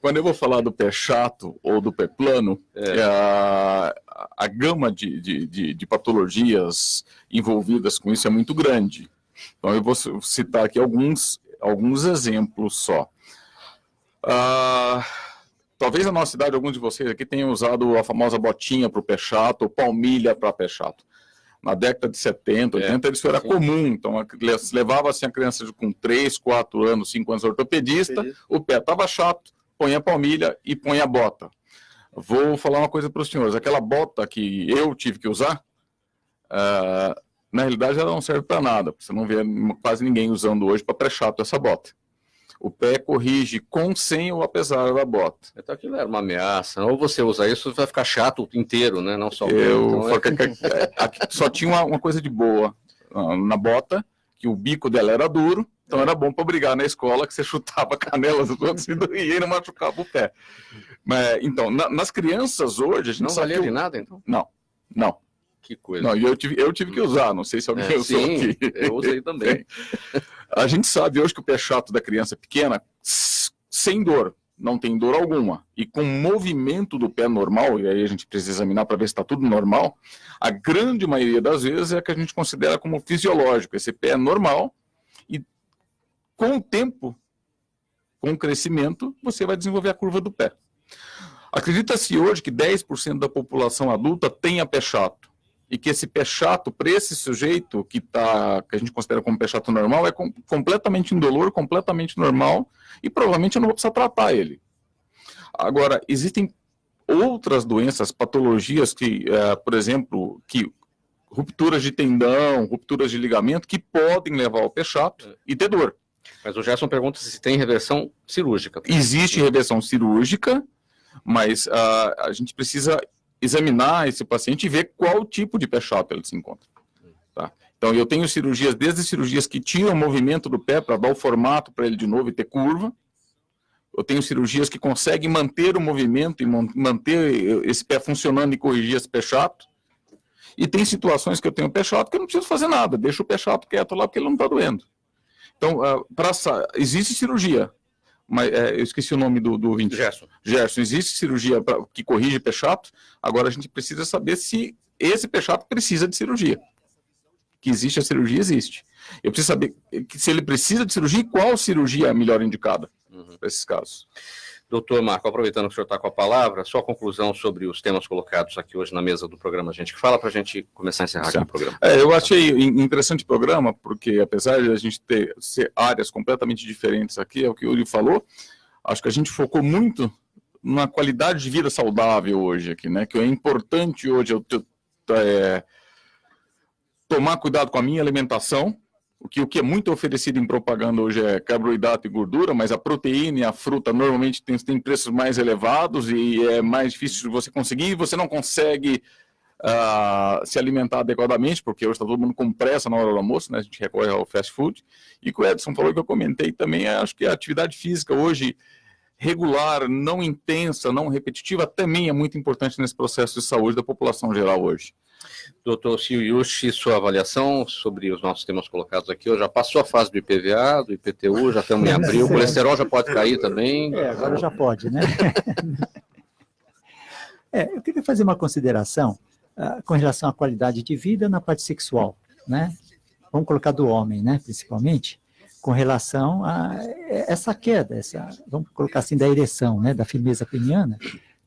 Quando eu vou falar do pé chato ou do pé plano, a gama de patologias envolvidas com isso é muito grande. Então eu vou citar aqui alguns exemplos só. Talvez na nossa cidade, alguns de vocês aqui tenham usado a famosa botinha para o pé chato, ou palmilha para pé chato. Na década de 70, 80, isso era comum. Então, levava assim, a criança com 3, 4 anos, 5 anos ortopedista, o pé estava chato, põe a palmilha e põe a bota. Vou falar uma coisa para os senhores. Aquela bota que eu tive que usar, na realidade ela não serve para nada. Você não vê quase ninguém usando hoje para pé chato essa bota. O pé corrige com, sem ou apesar da bota. Então aquilo era uma ameaça. Ou você usa isso, vai ficar chato inteiro, né? Não só o pé. Então, só tinha uma coisa de boa na bota, que o bico dela era duro, então era bom para brigar na escola, que você chutava a canela dos outros e não machucava o pé. Mas, então, nas crianças hoje, a gente não sabe valia de nada, então? Não. Que coisa. Não, e eu tive que usar, não sei se alguém usou sim, aqui. Eu usei também. A gente sabe hoje que o pé chato da criança pequena, sem dor, não tem dor alguma, e com movimento do pé normal, e aí a gente precisa examinar para ver se está tudo normal, a grande maioria das vezes é que a gente considera como fisiológico. Esse pé é normal, e com o tempo, com o crescimento, você vai desenvolver a curva do pé. Acredita-se hoje que 10% da população adulta tenha pé chato, e que esse pé chato, para esse sujeito que a gente considera como pé chato normal, é completamente indolor, completamente normal, e provavelmente eu não vou precisar tratar ele. Agora, existem outras doenças, patologias que, por exemplo, rupturas de tendão, rupturas de ligamento, que podem levar ao pé chato e ter dor. Mas o Gerson pergunta se tem reversão cirúrgica. Existe reversão cirúrgica, mas a gente precisa examinar esse paciente e ver qual tipo de pé chato ele se encontra. Tá? Então, eu tenho cirurgias, desde cirurgias que tiram o movimento do pé para dar o formato para ele de novo e ter curva. Eu tenho cirurgias que conseguem manter o movimento e manter esse pé funcionando e corrigir esse pé chato. E tem situações que eu tenho pé chato que eu não preciso fazer nada, deixo o pé chato quieto lá porque ele não está doendo. Então, existe cirurgia, mas eu esqueci o nome do ouvinte. Gerson, existe cirurgia que corrige pé chato, agora a gente precisa saber se esse pé chato precisa de cirurgia. Que existe a cirurgia, existe. Eu preciso saber se ele precisa de cirurgia e qual cirurgia é a melhor indicada para esses casos. Doutor Marco, aproveitando que o senhor está com a palavra, sua conclusão sobre os temas colocados aqui hoje na mesa do programa Gente que Fala, para a gente começar a encerrar aqui o programa. Eu achei interessante o programa, porque apesar de a gente ter áreas completamente diferentes aqui, é o que o Yuri falou, acho que a gente focou muito na qualidade de vida saudável hoje aqui, né? Que é importante hoje eu tomar cuidado com a minha alimentação, o que é muito oferecido em propaganda hoje é carboidrato e gordura, mas a proteína e a fruta normalmente tem preços mais elevados e é mais difícil de você conseguir, e você não consegue se alimentar adequadamente, porque hoje está todo mundo com pressa na hora do almoço, né? A gente recorre ao fast food. E que o Edson falou, que eu comentei também, acho que a atividade física hoje regular, não intensa, não repetitiva, também é muito importante nesse processo de saúde da população geral hoje. Doutor Sio Yushi, sua avaliação sobre os nossos temas colocados aqui. Já passou a fase do IPVA, do IPTU, já estamos em abril, o colesterol já pode cair também. Agora já pode, né? Eu queria fazer uma consideração com relação à qualidade de vida na parte sexual, né? Vamos colocar do homem, né, principalmente, com relação a essa queda, vamos colocar assim, da ereção, né, da firmeza peniana.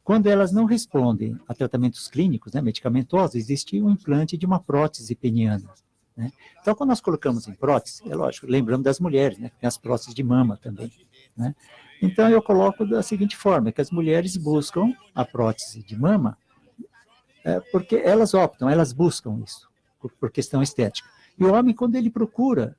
Quando elas não respondem a tratamentos clínicos, né, medicamentosos, existe um implante de uma prótese peniana, né? Então, quando nós colocamos em prótese, é lógico, lembrando das mulheres, né, tem as próteses de mama também, né? Então, eu coloco da seguinte forma, que as mulheres buscam a prótese de mama porque elas optam, elas buscam isso, por questão estética. E o homem, quando ele procura,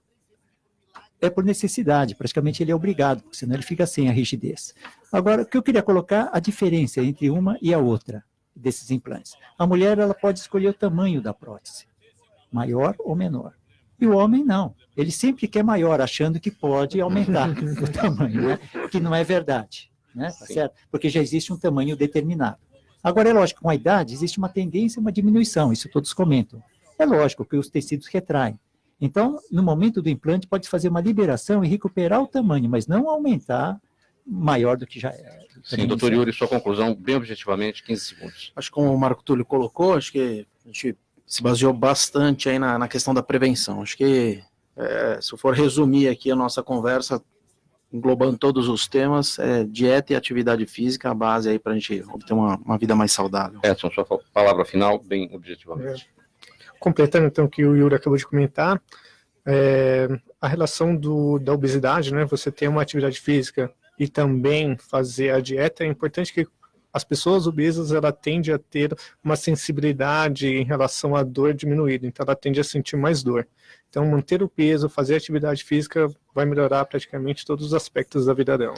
é por necessidade, praticamente ele é obrigado, porque senão ele fica sem a rigidez. Agora, o que eu queria colocar, a diferença entre uma e a outra desses implantes. A mulher, ela pode escolher o tamanho da prótese, maior ou menor. E o homem não, ele sempre quer maior, achando que pode aumentar o tamanho, né? Que não é verdade, né? Tá certo? Porque já existe um tamanho determinado. Agora, é lógico, com a idade, existe uma tendência, uma diminuição, isso todos comentam. É lógico que os tecidos retraem. Então, no momento do implante, pode fazer uma liberação e recuperar o tamanho, mas não aumentar maior do que já é. Sim, doutor Yuri, sua conclusão, bem objetivamente, 15 segundos. Acho que como o Marco Túlio colocou, acho que a gente se baseou bastante aí na questão da prevenção. Acho que, se eu for resumir aqui a nossa conversa, englobando todos os temas, dieta e atividade física, a base aí para a gente obter uma vida mais saudável. Edson, sua palavra final, bem objetivamente. Completando então o que o Yuri acabou de comentar, a relação da obesidade, né? Você ter uma atividade física e também fazer a dieta, é importante que as pessoas obesas, ela tende a ter uma sensibilidade em relação à dor diminuída, então ela tende a sentir mais dor. Então, manter o peso, fazer atividade física vai melhorar praticamente todos os aspectos da vida dela.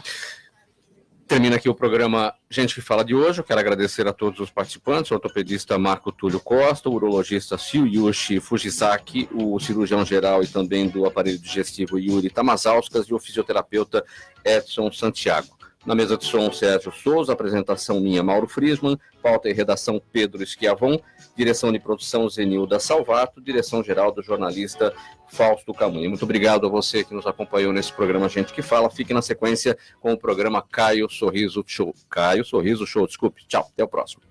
Termina aqui o programa Gente que Fala de hoje. Eu quero agradecer a todos os participantes, o ortopedista Marco Túlio Costa, o urologista Sio Yushi Fujisaki, o cirurgião geral e também do aparelho digestivo Yuri Tamazauskas e o fisioterapeuta Edson Santiago. Na mesa de som, Sérgio Souza, apresentação minha, Mauro Friesman, pauta e redação Pedro Schiavon, direção de produção Zenilda Salvato, direção geral do jornalista Fausto Camunha. Muito obrigado a você que nos acompanhou nesse programa Gente que Fala. Fique na sequência com o programa Caio Sorriso Show. Tchau, até o próximo.